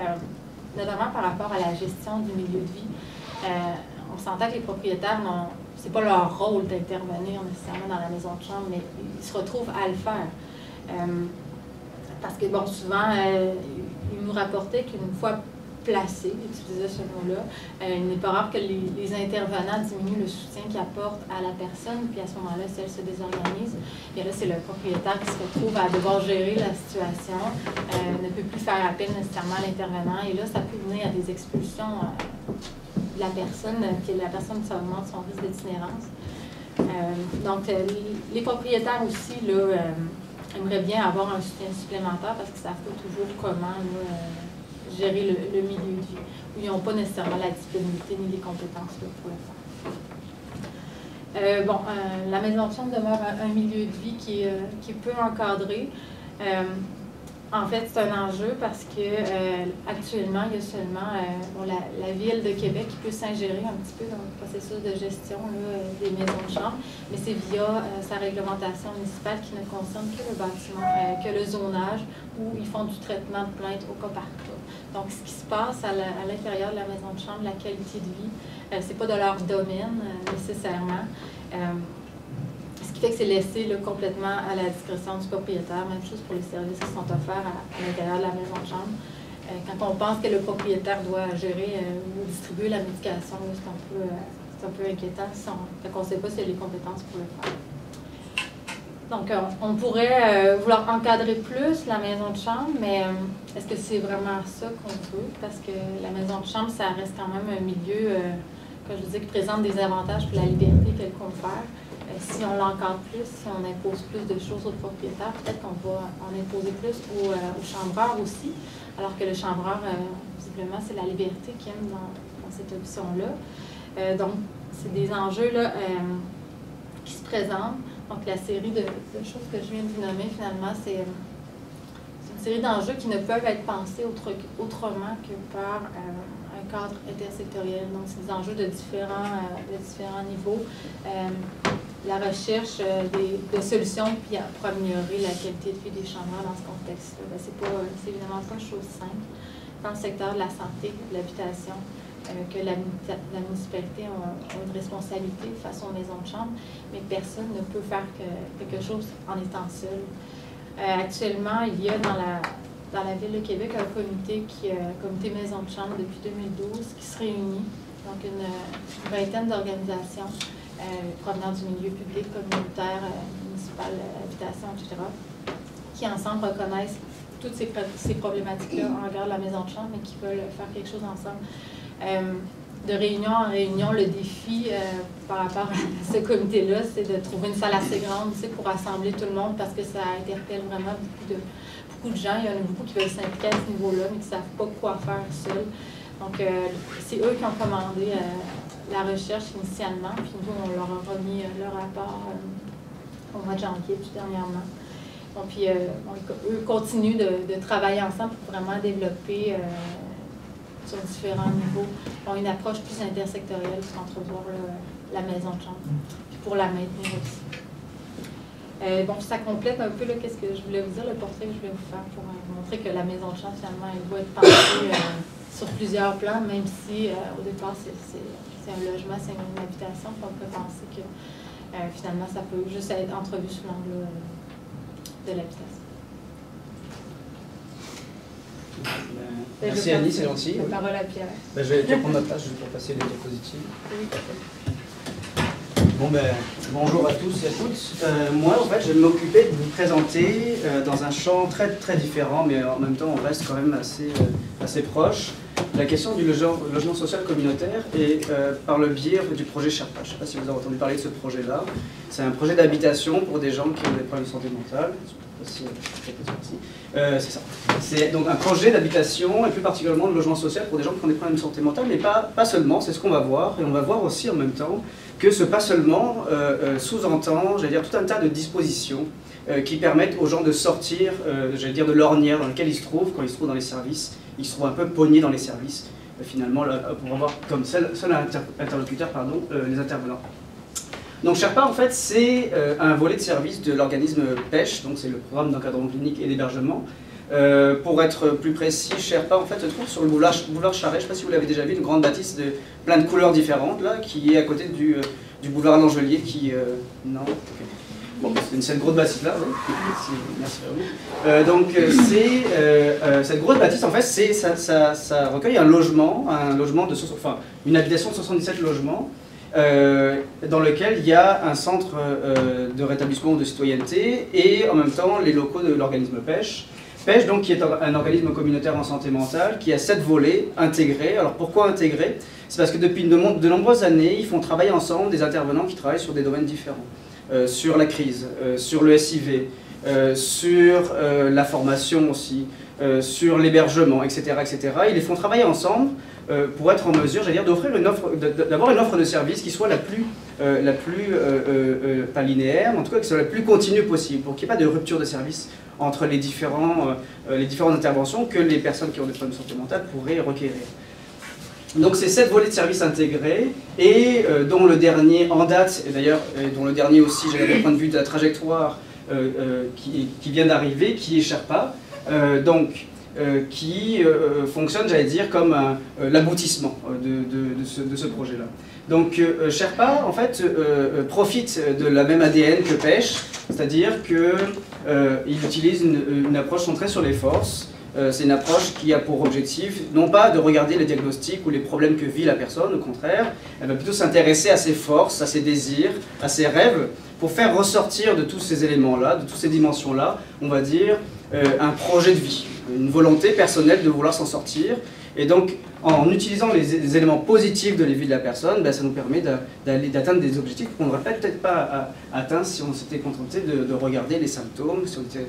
notamment par rapport à la gestion du milieu de vie. On s'entend que les propriétaires c'est pas leur rôle d'intervenir nécessairement dans la maison de chambre, mais ils se retrouvent à le faire. Parce que, bon, souvent, ils nous rapportaient qu'une fois placés, utilisaient ce mot-là, il n'est pas rare que les intervenants diminuent le soutien qu'ils apportent à la personne, puis à ce moment-là, si elle se désorganise, bien là, c'est le propriétaire qui se retrouve à devoir gérer la situation, ne peut plus faire appel nécessairement à l'intervenant, et là, ça peut mener à des expulsions de la personne, puis la personne, ça augmente son risque d'itinérance. Donc, les propriétaires aussi, là, aimeraient bien avoir un soutien supplémentaire parce qu'ils ne savent pas toujours comment gérer le milieu de vie, où ils n'ont pas nécessairement la disponibilité ni les compétences là, pour le faire. La maison de chambre demeure un milieu de vie qui est peu encadré. En fait, c'est un enjeu parce que actuellement, il y a seulement la Ville de Québec qui peut s'ingérer un petit peu dans le processus de gestion là, des maisons de chambre, mais c'est via sa réglementation municipale qui ne concerne que le bâtiment, que le zonage, où ils font du traitement de plainte au cas par cas. Donc, ce qui se passe à l'intérieur de la maison de chambre, la qualité de vie, c'est pas de leur domaine nécessairement. Ce qui fait que c'est laissé là, complètement à la discrétion du propriétaire, même chose pour les services qui sont offerts à l'intérieur de la maison de chambre. Quand on pense que le propriétaire doit gérer ou distribuer la médication, c'est un peu inquiétant quand on ne sait pas s'il y a les compétences pour le faire. Donc, on pourrait vouloir encadrer plus la maison de chambre, mais est-ce que c'est vraiment ça qu'on veut? Parce que la maison de chambre, ça reste quand même un milieu, comme je vous dis, qui présente des avantages pour la liberté qu'elle confère. Si on l'encadre plus, si on impose plus de choses aux propriétaires, peut-être qu'on va en imposer plus aux chambreurs aussi, alors que le chambreur, visiblement, c'est la liberté qu'il aime dans cette option-là. Donc, c'est des enjeux là, qui se présentent. Donc, la série de choses que je viens de vous nommer, finalement, c'est une série d'enjeux qui ne peuvent être pensés autrement que par un cadre intersectoriel. Donc, c'est des enjeux de différents niveaux. La recherche de solutions pour améliorer la qualité de vie des chambreurs dans ce contexte-là. C'est évidemment pas chose simple. Dans le secteur de la santé, de l'habitation, que la municipalité a une responsabilité face aux maisons de chambre, mais personne ne peut faire quelque chose en étant seul. Actuellement, il y a dans dans la ville de Québec un comité comité Maison de Chambre depuis 2012 qui se réunit, donc une vingtaine d'organisations provenant du milieu public, communautaire, municipal, habitation, etc., qui ensemble reconnaissent toutes ces problématiques-là en regard de la Maison de Chambre, mais qui veulent faire quelque chose ensemble. De réunion en réunion, le défi par rapport à ce comité-là, c'est de trouver une salle assez grande pour rassembler tout le monde, parce que ça interpelle vraiment beaucoup de gens. Il y en a beaucoup qui veulent s'impliquer à ce niveau-là, mais qui ne savent pas quoi faire seuls. Donc, c'est eux qui ont commandé la recherche initialement, puis nous, on leur a remis leur rapport au mois de janvier, tout dernièrement. Donc, puis, eux continuent de travailler ensemble pour vraiment développer sur différents niveaux, ont une approche plus intersectorielle pour entrevoir la maison de chambre, puis pour la maintenir aussi. Bon, ça complète un peu qu'est-ce que je voulais vous dire, le portrait que je voulais vous faire pour vous montrer que la maison de chambre, finalement, elle doit être pensée sur plusieurs plans, même si au départ, c'est un logement, c'est une habitation, puis on peut penser que finalement, ça peut juste être entrevu sous l'angle de l'habitation. Merci Annie, c'est gentil. La parole à Pierre. Je vais prendre ma place, je vais passer les diapositives. Oui. Bon, bonjour à tous et à toutes. Moi, en fait, je vais m'occuper de vous présenter dans un champ très, très différent, mais en même temps, on reste quand même assez proche, la question du logement social communautaire et par le biais du projet Sherpa. Je ne sais pas si vous avez entendu parler de ce projet-là. C'est un projet d'habitation pour des gens qui ont des problèmes de santé mentale. C'est ça. C'est donc un projet d'habitation et plus particulièrement de logement social pour des gens qui ont des problèmes de santé mentale, mais pas seulement, c'est ce qu'on va voir. Et on va voir aussi en même temps que ce pas seulement sous-entend, j'allais dire, tout un tas de dispositions qui permettent aux gens de sortir, j'allais dire, de l'ornière dans laquelle ils se trouvent quand ils se trouvent dans les services. Ils se trouvent un peu pognés dans les services, finalement, là, pour avoir comme seul interlocuteur les intervenants. Donc Sherpa, en fait, c'est un volet de service de l'organisme PECH, donc c'est le programme d'encadrement clinique et d'hébergement. Pour être plus précis, Sherpa, en fait, se trouve sur le boulevard Charret. Je ne sais pas si vous l'avez déjà vu, une grande bâtisse de plein de couleurs différentes, là, qui est à côté du boulevard Langelier, qui... non, okay. Bon, c'est cette grosse bâtisse là, merci à vous. Donc cette grosse bâtisse, en fait, ça recueille un logement une habitation de 77 logements, dans lequel il y a un centre de rétablissement de citoyenneté et en même temps les locaux de l'organisme PECH. PECH, donc, qui est un organisme communautaire en santé mentale, qui a 7 volets intégrés. Alors pourquoi intégrés? C'est parce que depuis de nombreuses années, ils font travailler ensemble des intervenants qui travaillent sur des domaines différents. Sur la crise, sur le SIV, sur la formation aussi, sur l'hébergement, etc., etc. Ils les font travailler ensemble pour être en mesure, j'allais dire, d'avoir une offre de service qui soit la plus pas linéaire, mais en tout cas qui soit la plus continue possible, pour qu'il n'y ait pas de rupture de service entre les différentes interventions que les personnes qui ont des problèmes de santé mentale pourraient requérir. Donc c'est 7 volets de services intégrés et dont le dernier en date, et d'ailleurs dont le dernier aussi, j'allais dire, du point de vue de la trajectoire qui vient d'arriver, qui est Sherpa, qui fonctionne, j'allais dire, comme l'aboutissement de ce projet-là. Donc Sherpa, en fait, profite de la même ADN que PECH, c'est-à-dire qu'il utilise une approche centrée sur les forces. C'est une approche qui a pour objectif, non pas de regarder les diagnostics ou les problèmes que vit la personne, au contraire, elle va plutôt s'intéresser à ses forces, à ses désirs, à ses rêves, pour faire ressortir de tous ces éléments-là, de toutes ces dimensions-là, on va dire, un projet de vie, une volonté personnelle de vouloir s'en sortir. Et donc, en utilisant les éléments positifs de la vie de la personne, ça nous permet d'atteindre des objectifs qu'on n'aurait peut-être pas atteints si on s'était contenté de regarder les symptômes, si on était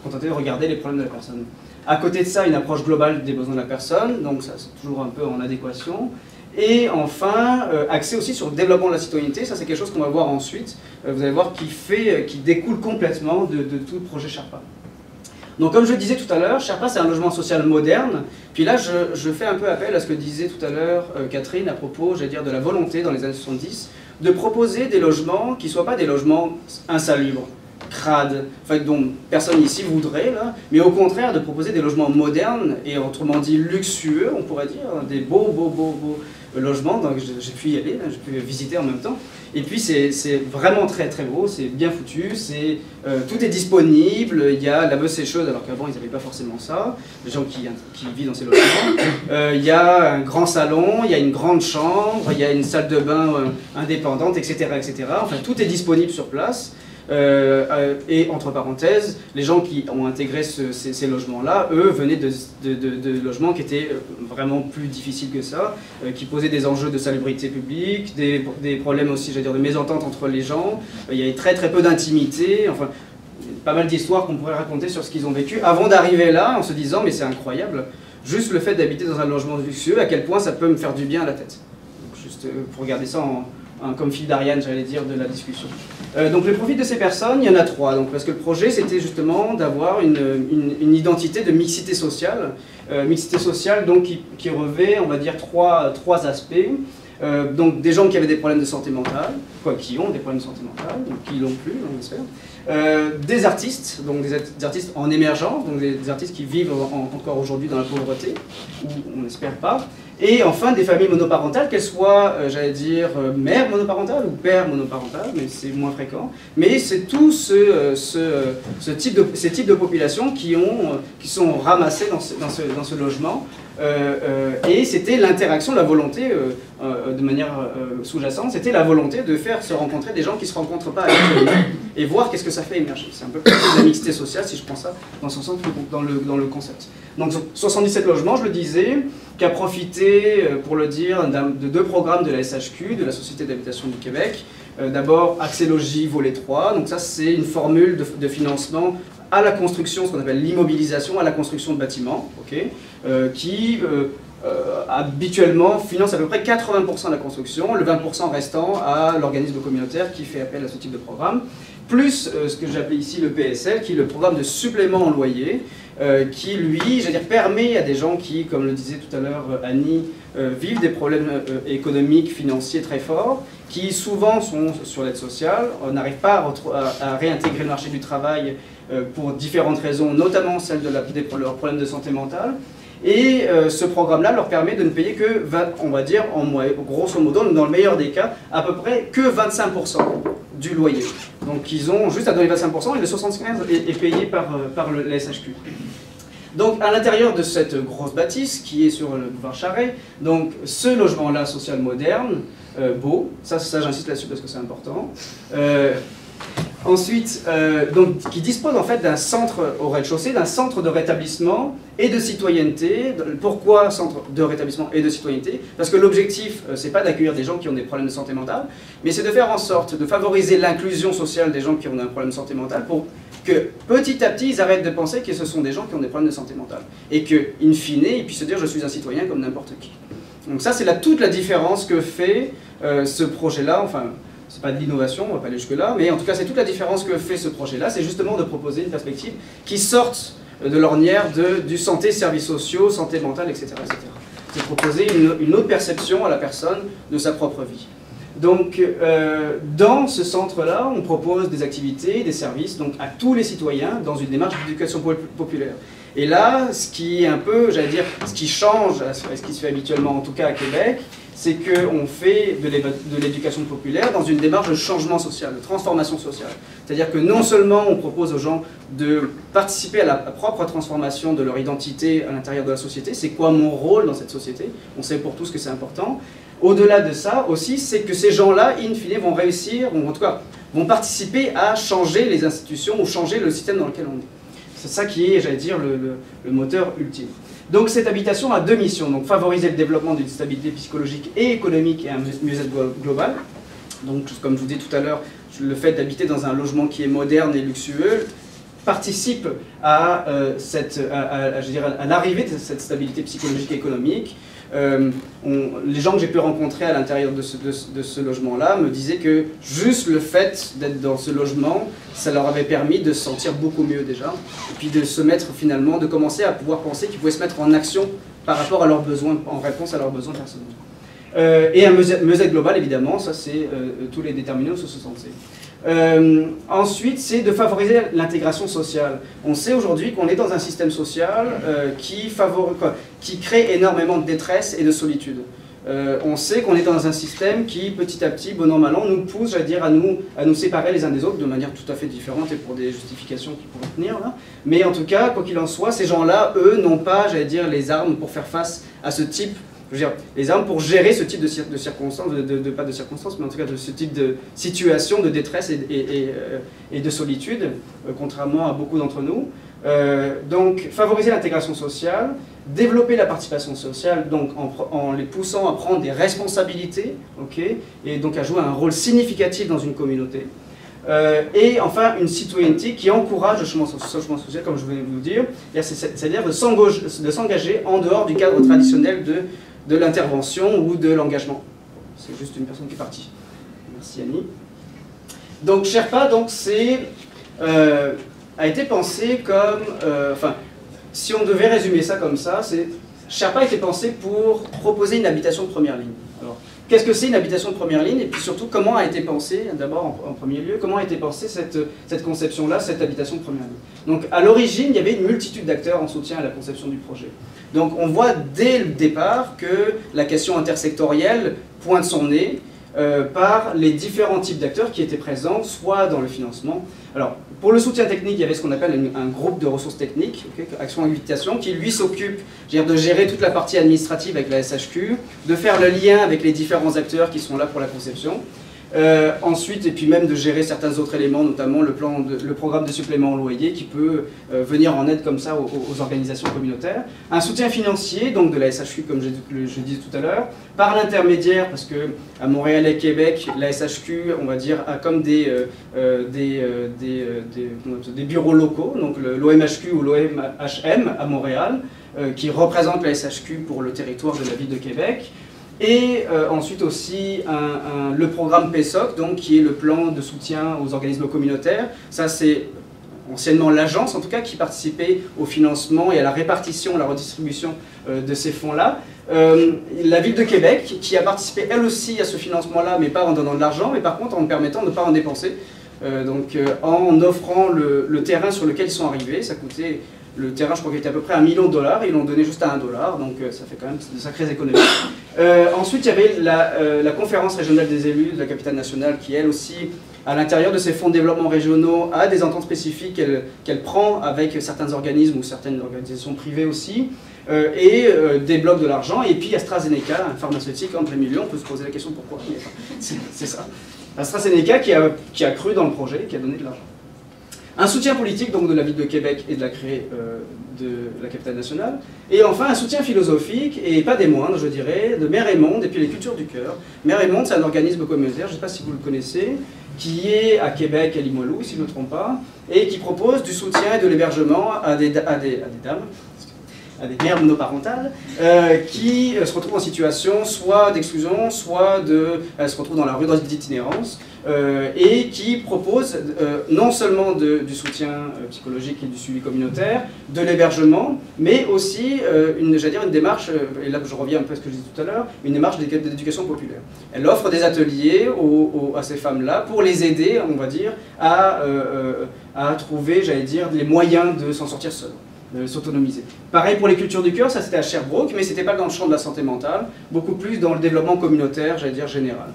contenté de regarder les problèmes de la personne. À côté de ça, une approche globale des besoins de la personne, donc ça c'est toujours un peu en adéquation. Et enfin, axé aussi sur le développement de la citoyenneté, ça c'est quelque chose qu'on va voir ensuite, vous allez voir qui découle complètement de tout le projet Sherpa. Donc comme je le disais tout à l'heure, Sherpa c'est un logement social moderne, puis là je fais un peu appel à ce que disait tout à l'heure Catherine à propos, j'allais dire, de la volonté dans les années 70, de proposer des logements qui ne soient pas des logements insalubres, crades, enfin, dont personne ici voudrait, là, mais au contraire de proposer des logements modernes et autrement dit luxueux, on pourrait dire, des beaux logements, donc j'ai pu y aller, j'ai pu visiter en même temps. Et puis c'est vraiment très très beau, c'est bien foutu, tout est disponible, il y a laveuse sécheuse alors qu'avant ils n'avaient pas forcément ça, les gens qui vivent dans ces logements. Il y a un grand salon, il y a une grande chambre, il y a une salle de bain indépendante, etc., etc. Enfin tout est disponible sur place. Et entre parenthèses, les gens qui ont intégré ces logements-là, eux, venaient de logements qui étaient vraiment plus difficiles que ça, qui posaient des enjeux de salubrité publique, des problèmes aussi, j'allais dire, de mésentente entre les gens. Il y avait très très peu d'intimité, enfin, pas mal d'histoires qu'on pourrait raconter sur ce qu'ils ont vécu avant d'arriver là, en se disant, mais c'est incroyable, juste le fait d'habiter dans un logement luxueux, à quel point ça peut me faire du bien à la tête. Donc, juste pour regarder ça comme fil d'Ariane, j'allais dire, de la discussion. Donc le profil de ces personnes, il y en a 3. Donc, parce que le projet, c'était justement d'avoir une identité de mixité sociale. Mixité sociale donc, qui revêt, on va dire, trois aspects. Donc des gens qui avaient des problèmes de santé mentale, qui ont des problèmes de santé mentale, ou qui l'ont plus, on espère. Des artistes, donc des artistes en émergence, donc des artistes qui vivent encore aujourd'hui dans la pauvreté, ou on n'espère pas. Et enfin, des familles monoparentales, qu'elles soient, j'allais dire, mère monoparentale ou père monoparental, mais c'est moins fréquent. Mais c'est tout ces types de populations qui sont ramassées dans ce logement. Et c'était l'interaction, la volonté, de manière sous-jacente, c'était la volonté de faire se rencontrer des gens qui ne se rencontrent pas habituellement et voir qu'est-ce que ça fait émerger. C'est un peu plus de la mixité sociale, si je prends ça dans son sens, dans le concept. Donc 77 logements, je le disais, qui a profité, pour le dire, de 2 programmes de la SHQ, de la Société d'habitation du Québec. D'abord, Accès Logis volet 3, donc ça c'est une formule de financement à la construction, ce qu'on appelle l'immobilisation, à la construction de bâtiments, qui habituellement finance à peu près 80% de la construction, le 20% restant à l'organisme communautaire qui fait appel à ce type de programme, plus ce que j'appelle ici le PSL, qui est le programme de supplément en loyer, qui lui, j'allais dire, permet à des gens qui, comme le disait tout à l'heure Annie, vivent des problèmes économiques, financiers très forts, qui souvent sont sur l'aide sociale, n'arrivent pas à réintégrer le marché du travail pour différentes raisons, notamment celle de leurs problèmes de santé mentale. Et ce programme-là leur permet de ne payer que, on va dire, grosso modo, dans le meilleur des cas, à peu près que 25% du loyer. Donc ils ont juste à donner 25% et le 75% est payé par la SHQ. Donc à l'intérieur de cette grosse bâtisse qui est sur le boulevard Charest, donc ce logement-là social moderne, beau, ça j'insiste là-dessus parce que c'est important. Ensuite, donc, qui dispose en fait d'un centre au rez-de-chaussée, d'un centre de rétablissement et de citoyenneté. Pourquoi centre de rétablissement et de citoyenneté? Parce que l'objectif, c'est pas d'accueillir des gens qui ont des problèmes de santé mentale, mais c'est de faire en sorte de favoriser l'inclusion sociale des gens qui ont un problème de santé mentale pour que petit à petit, ils arrêtent de penser que ce sont des gens qui ont des problèmes de santé mentale. Et que, in fine, ils puissent se dire « je suis un citoyen comme n'importe qui ». Donc ça, c'est toute la différence que fait ce projet-là, enfin... c'est pas de l'innovation, on va pas aller jusque-là, mais en tout cas c'est toute la différence que fait ce projet-là, c'est justement de proposer une perspective qui sorte de l'ornière du santé, services sociaux, santé mentale, etc. etc. C'est proposer une autre perception à la personne de sa propre vie. Donc dans ce centre-là, on propose des activités, des services donc, à tous les citoyens dans une démarche d'éducation populaire. Et là, ce qui est un peu, j'allais dire, ce qui change à ce qui se fait habituellement, en tout cas à Québec, c'est qu'on fait de l'éducation populaire dans une démarche de changement social, de transformation sociale. C'est-à-dire que non seulement on propose aux gens de participer à la propre transformation de leur identité à l'intérieur de la société, c'est quoi mon rôle dans cette société, on sait pour tous que c'est important. Au-delà de ça aussi, c'est que ces gens-là, in fine, vont réussir, ou en tout cas, vont participer à changer les institutions ou changer le système dans lequel on est. C'est ça qui est, j'allais dire, le moteur ultime. Donc cette habitation a 2 missions, donc favoriser le développement d'une stabilité psychologique et économique et un mieux-être global. Donc comme je vous disais tout à l'heure, le fait d'habiter dans un logement qui est moderne et luxueux participe à l'arrivée de cette stabilité psychologique et économique. Les gens que j'ai pu rencontrer à l'intérieur de ce logement-là me disaient que juste le fait d'être dans ce logement, ça leur avait permis de se sentir beaucoup mieux déjà, et puis de se mettre finalement, de commencer à pouvoir penser qu'ils pouvaient se mettre en action par rapport à leurs besoins, en réponse à leurs besoins personnels. Et un mieux-être global, évidemment, ça c'est tous les déterminants sur ce sens. Ensuite, c'est de favoriser l'intégration sociale. On sait aujourd'hui qu'on est dans un système social qui crée énormément de détresse et de solitude. On sait qu'on est dans un système qui, petit à petit, bon an mal an, nous pousse, j'allais dire, à nous séparer les uns des autres de manière tout à fait différente et pour des justifications qui pourraient tenir là. Mais en tout cas, quoi qu'il en soit, ces gens-là, eux, n'ont pas, j'allais dire, les armes pour faire face à ce type, je veux dire, les armes pour gérer ce type de circonstances, pas de circonstances, mais en tout cas de ce type de situation de détresse et de solitude, contrairement à beaucoup d'entre nous. Donc, favoriser l'intégration sociale, développer la participation sociale, donc en les poussant à prendre des responsabilités, et donc à jouer un rôle significatif dans une communauté. Et enfin, une citoyenneté qui encourage le changement social, comme je voulais vous dire, c'est-à-dire de s'engager en dehors du cadre traditionnel de l'intervention ou de l'engagement. C'est juste une personne qui est partie. Merci Annie. Donc Sherpa, a été pensé comme, si on devait résumer ça comme ça, Sherpa a été pensé pour proposer une habitation de première ligne. Alors, qu'est-ce que c'est une habitation de première ligne? Et puis surtout, comment a été pensée, d'abord en premier lieu, comment a été pensée cette conception-là, cette habitation de première ligne? Donc, à l'origine, il y avait une multitude d'acteurs en soutien à la conception du projet. Donc, on voit dès le départ que la question intersectorielle pointe son nez par les différents types d'acteurs qui étaient présents, soit dans le financement. Alors, pour le soutien technique, il y avait ce qu'on appelle un groupe de ressources techniques, Action Habitation, qui lui s'occupe de gérer toute la partie administrative avec la SHQ, de faire le lien avec les différents acteurs qui sont là pour la conception. Ensuite, et puis même de gérer certains autres éléments, notamment le programme de supplément au loyer qui peut venir en aide comme ça aux organisations communautaires. Un soutien financier, donc de la SHQ, comme je disais tout à l'heure, par l'intermédiaire, parce que à Montréal et Québec, la SHQ, on va dire, a comme des bureaux locaux, donc l'OMHQ ou l'OMHM à Montréal, qui représente la SHQ pour le territoire de la ville de Québec. Et ensuite aussi le programme PSOC, donc, qui est le plan de soutien aux organismes communautaires. Ça, c'est anciennement l'agence, en tout cas, qui participait au financement et à la répartition, à la redistribution de ces fonds-là. La ville de Québec, qui a participé elle aussi à ce financement-là, mais pas en donnant de l'argent, mais par contre en permettant de ne pas en dépenser. En offrant le terrain sur lequel ils sont arrivés. Ça coûtait... Le terrain, je crois qu'il était à peu près $1 million, et ils l'ont donné juste à $1, donc ça fait quand même de sacrées économies. Ensuite, il y avait la conférence régionale des élus de la capitale nationale qui, elle aussi, à l'intérieur de ses fonds de développement régionaux, a des ententes spécifiques qu'elle prend avec certains organismes ou certaines organisations privées aussi, et débloque de l'argent. Et puis AstraZeneca, un pharmaceutique en plein milieu, on peut se poser la question pourquoi, mais c'est ça. AstraZeneca qui a cru dans le projet, qui a donné de l'argent. Un soutien politique donc de la ville de Québec et de la CRE de la capitale nationale. Et enfin un soutien philosophique, et pas des moindres je dirais, de Mère et Monde et puis les Cultures du Cœur. Mère et Monde, c'est un organisme communautaire, je ne sais pas si vous le connaissez, qui est à Québec, à Limoilou, si je ne me trompe pas, et qui propose du soutien et de l'hébergement à des dames, à des mères monoparentales, qui se retrouvent en situation soit d'exclusion, soit se retrouvent dans la rue d'itinérance, et qui proposent non seulement du soutien psychologique et du suivi communautaire, de l'hébergement, mais aussi une démarche, et là je reviens un peu à ce que je disais tout à l'heure, une démarche d'éducation populaire. Elle offre des ateliers à ces femmes-là pour les aider, on va dire, à trouver, les moyens de s'en sortir seules, de s'autonomiser. Pareil pour les Cultures du Cœur, ça c'était à Sherbrooke, mais c'était pas dans le champ de la santé mentale, beaucoup plus dans le développement communautaire, général.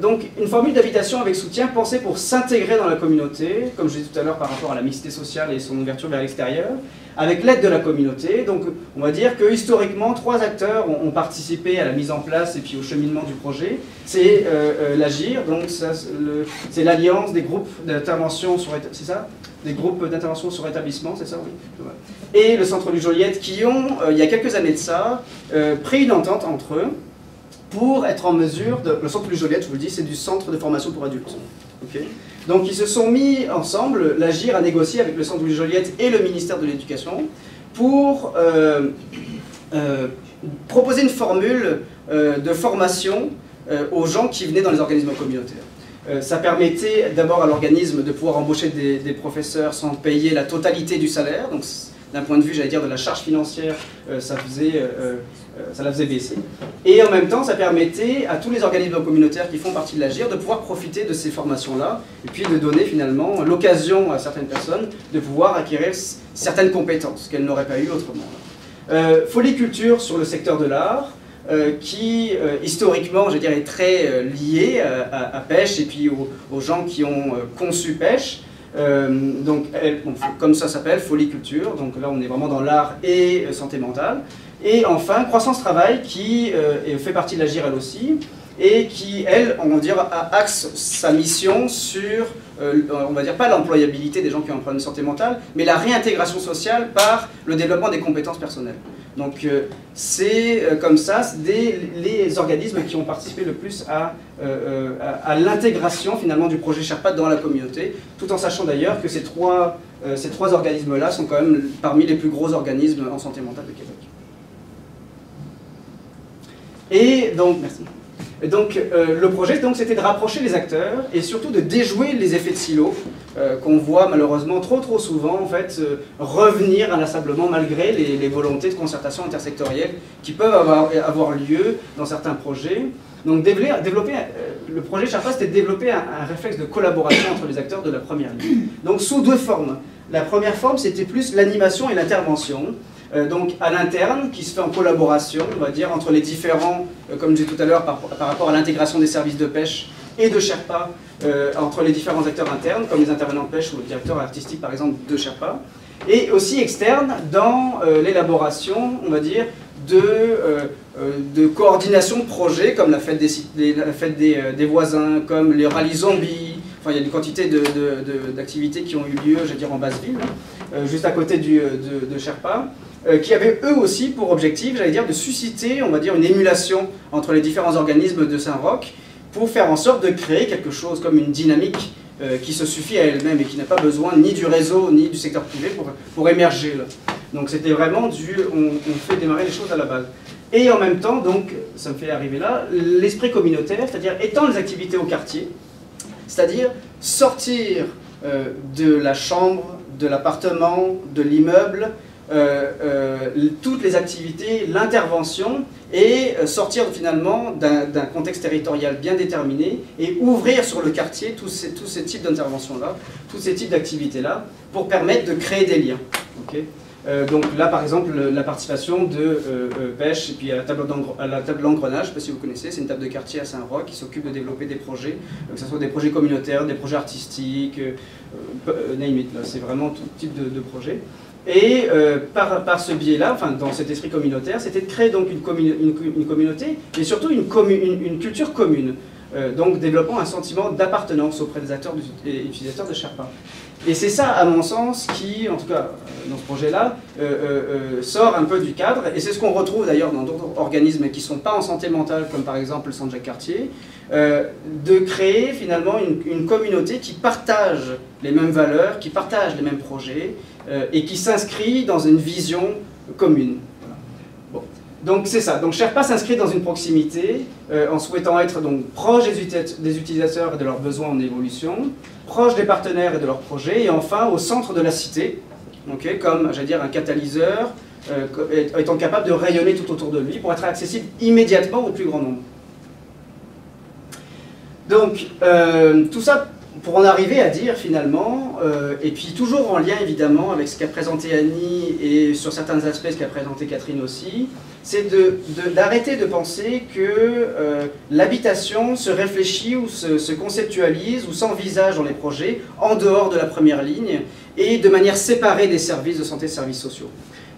Donc une formule d'habitation avec soutien pensée pour s'intégrer dans la communauté, comme je disais tout à l'heure par rapport à la mixité sociale et son ouverture vers l'extérieur, avec l'aide de la communauté. Donc on va dire que historiquement, 3 acteurs ont participé à la mise en place et puis au cheminement du projet. C'est l'AGIR, donc c'est l'Alliance des groupes d'intervention sur... C'est ça ? Des groupes d'intervention sur établissement, c'est ça, oui. Et le Centre Louis Joliette qui ont, il y a quelques années de ça, pris une entente entre eux pour être en mesure de... Le Centre Louis Joliette, je vous le dis, c'est du centre de formation pour adultes. Okay. Donc ils se sont mis ensemble, l'AGIR a négocié avec le Centre Louis Joliette et le ministère de l'Éducation pour proposer une formule de formation aux gens qui venaient dans les organismes communautaires. Ça permettait d'abord à l'organisme de pouvoir embaucher des professeurs sans payer la totalité du salaire, donc d'un point de vue, j'allais dire, de la charge financière, ça la faisait baisser. Et en même temps, ça permettait à tous les organismes communautaires qui font partie de l'AGIR de pouvoir profiter de ces formations-là, et puis de donner finalement l'occasion à certaines personnes de pouvoir acquérir certaines compétences qu'elles n'auraient pas eues autrement. Foliculture sur le secteur de l'art, qui historiquement, je dirais, est très lié à pêche et puis aux gens qui ont conçu pêche. Donc, comme ça s'appelle, foliculture, donc là on est vraiment dans l'art et santé mentale. Et enfin, croissance travail, qui fait partie de l'AGIR elle aussi, et qui, elle, on va dire, axe sa mission sur, on va dire, pas l'employabilité des gens qui ont un problème de santé mentale, mais la réintégration sociale par le développement des compétences personnelles. Donc c'est comme ça, les organismes qui ont participé le plus à l'intégration finalement du projet Sherpa dans la communauté, tout en sachant d'ailleurs que ces trois organismes-là sont quand même parmi les plus gros organismes en santé mentale de Québec. Et donc, merci. Et donc le projet c'était de rapprocher les acteurs et surtout de déjouer les effets de silo qu'on voit malheureusement trop souvent en fait revenir inlassablement malgré les volontés de concertation intersectorielle qui peuvent avoir lieu dans certains projets. Donc le projet Sherpa, c'était de développer un réflexe de collaboration entre les acteurs de la première ligne. Donc sous deux formes. La première forme, c'était plus l'animation et l'intervention. Donc à l'interne, qui se fait en collaboration, on va dire, entre les différents, comme je disais tout à l'heure, par rapport à l'intégration des services de pêche et de Sherpa, entre les différents acteurs internes, comme les intervenants de pêche ou le directeur artistique, par exemple, de Sherpa, et aussi externe dans l'élaboration, on va dire, de coordination de projets, comme la fête des voisins, comme les rallyes zombies. Enfin, il y a une quantité d'activités qui ont eu lieu, je veux dire, en Basse-Ville, juste à côté de Sherpa, qui avaient eux aussi pour objectif, j'allais dire, de susciter, on va dire, une émulation entre les différents organismes de Saint-Roch pour faire en sorte de créer quelque chose comme une dynamique qui se suffit à elle-même et qui n'a pas besoin ni du réseau ni du secteur privé pour émerger. Là. Donc c'était vraiment on fait démarrer les choses à la base. Et en même temps, donc, ça me fait arriver là, l'esprit communautaire, c'est-à-dire étendre les activités au quartier, c'est-à-dire sortir de la chambre, de l'appartement, de l'immeuble, toutes les activités, l'intervention, et sortir finalement d'un contexte territorial bien déterminé et ouvrir sur le quartier tous ces types d'interventions-là, tous ces types d'activités-là, pour permettre de créer des liens. Okay. Donc là, par exemple, la participation de pêche, et puis à la table d'engrenage, je ne sais pas si vous connaissez, c'est une table de quartier à Saint-Roch qui s'occupe de développer des projets, que ce soit des projets communautaires, des projets artistiques, name it, c'est vraiment tout type de projets. Et par ce biais-là, enfin, dans cet esprit communautaire, c'était de créer donc une communauté, et surtout une culture commune, donc développant un sentiment d'appartenance auprès des acteurs et utilisateurs de Sherpa. Et c'est ça, à mon sens, qui, en tout cas, dans ce projet-là, sort un peu du cadre, et c'est ce qu'on retrouve d'ailleurs dans d'autres organismes qui ne sont pas en santé mentale, comme par exemple le Centre Jacques-Cartier, de créer finalement une communauté qui partage les mêmes valeurs, qui partage les mêmes projets, et qui s'inscrit dans une vision commune. Voilà. Bon. Donc c'est ça, donc Sherpa s'inscrit dans une proximité, en souhaitant être donc proche des utilisateurs et de leurs besoins en évolution, proche des partenaires et de leurs projets, et enfin au centre de la cité, okay, comme j'allais dire un catalyseur, étant capable de rayonner tout autour de lui pour être accessible immédiatement au plus grand nombre. Donc tout ça pour en arriver à dire finalement, et puis toujours en lien évidemment avec ce qu'a présenté Annie et sur certains aspects ce qu'a présenté Catherine aussi, c'est d'arrêter de penser que l'habitation se réfléchit ou se conceptualise ou s'envisage dans les projets en dehors de la première ligne et de manière séparée des services de santé et services sociaux.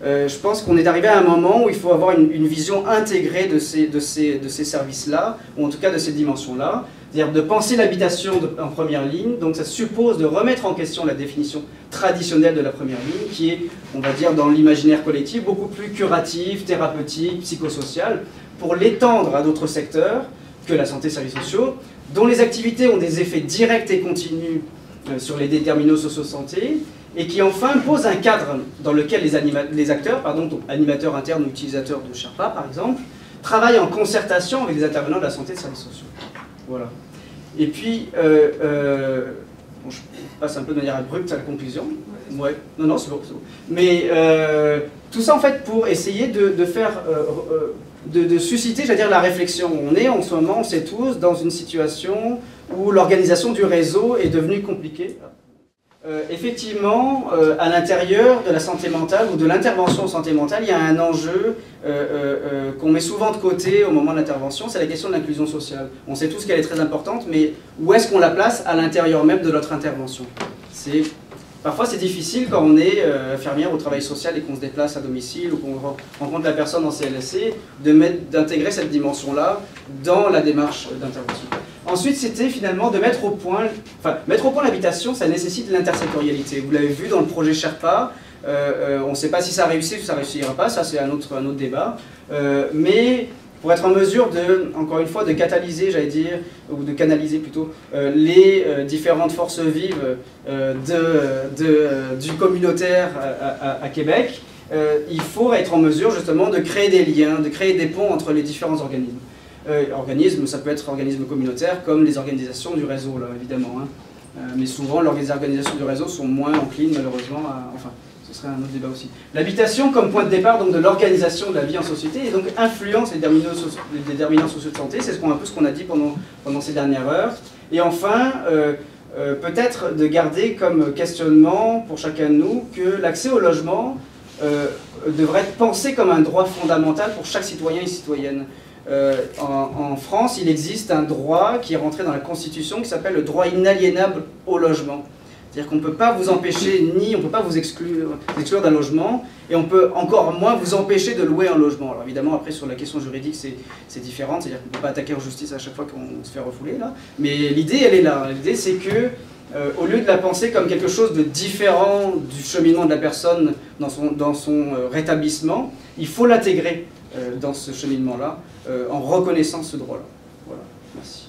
Je pense qu'on est arrivé à un moment où il faut avoir une vision intégrée de ces services-là, ou en tout cas de ces dimensions-là, c'est-à-dire de penser l'habitation en première ligne, donc ça suppose de remettre en question la définition traditionnelle de la première ligne, qui est, on va dire, dans l'imaginaire collectif, beaucoup plus curative, thérapeutique, psychosociale, pour l'étendre à d'autres secteurs que la santé et services sociaux, dont les activités ont des effets directs et continus sur les déterminants socio-santé, et qui enfin pose un cadre dans lequel les acteurs, donc animateurs internes ou utilisateurs de Sherpa par exemple, travaillent en concertation avec les intervenants de la santé et des services sociaux. Voilà. Et puis, bon, je passe un peu de manière abrupte à la conclusion. Ouais, non, c'est bon, c'est bon. Mais tout ça, en fait, pour essayer de faire, de susciter, j'allais dire, la réflexion. On est, en ce moment, on sait tous, dans une situation où l'organisation du réseau est devenue compliquée. Effectivement, à l'intérieur de la santé mentale ou de l'intervention en santé mentale, il y a un enjeu qu'on met souvent de côté au moment de l'intervention, c'est la question de l'inclusion sociale. On sait tous qu'elle est très importante, mais où est-ce qu'on la place à l'intérieur même de notre intervention? Parfois c'est difficile quand on est infirmière au travail social et qu'on se déplace à domicile ou qu'on rencontre la personne en CLSC, d'intégrer cette dimension-là dans la démarche d'intervention. Ensuite, c'était finalement de mettre au point l'habitation, ça nécessite l'intersectorialité. Vous l'avez vu dans le projet Sherpa, on ne sait pas si ça réussit ou ça ne réussira pas, ça c'est un autre débat. Mais pour être en mesure encore une fois, de catalyser, j'allais dire, ou de canaliser plutôt, les différentes forces vives du communautaire à Québec, il faut être en mesure justement de créer des liens, de créer des ponts entre les différents organismes. Organismes, ça peut être organismes communautaires comme les organisations du réseau, là, évidemment. Hein. Mais souvent, les organisations du réseau sont moins enclines, malheureusement, enfin, ce serait un autre débat aussi. L'habitation comme point de départ donc, de l'organisation de la vie en société et donc influence les déterminants sociaux de santé, c'est un peu ce qu'on a dit pendant ces dernières heures. Et enfin, peut-être de garder comme questionnement pour chacun de nous que l'accès au logement devrait être pensé comme un droit fondamental pour chaque citoyen et citoyenne. En France, il existe un droit qui est rentré dans la Constitution qui s'appelle le droit inaliénable au logement. C'est-à-dire qu'on ne peut pas vous empêcher, on ne peut pas vous exclure d'un logement, et on peut encore moins vous empêcher de louer un logement. Alors évidemment, après, sur la question juridique, c'est différent, c'est-à-dire qu'on ne peut pas attaquer en justice à chaque fois qu'on se fait refouler, là. Mais l'idée, elle est là. L'idée, c'est que, au lieu de la penser comme quelque chose de différent du cheminement de la personne dans son rétablissement, il faut l'intégrer dans ce cheminement-là, en reconnaissant ce droit-là. Voilà, merci.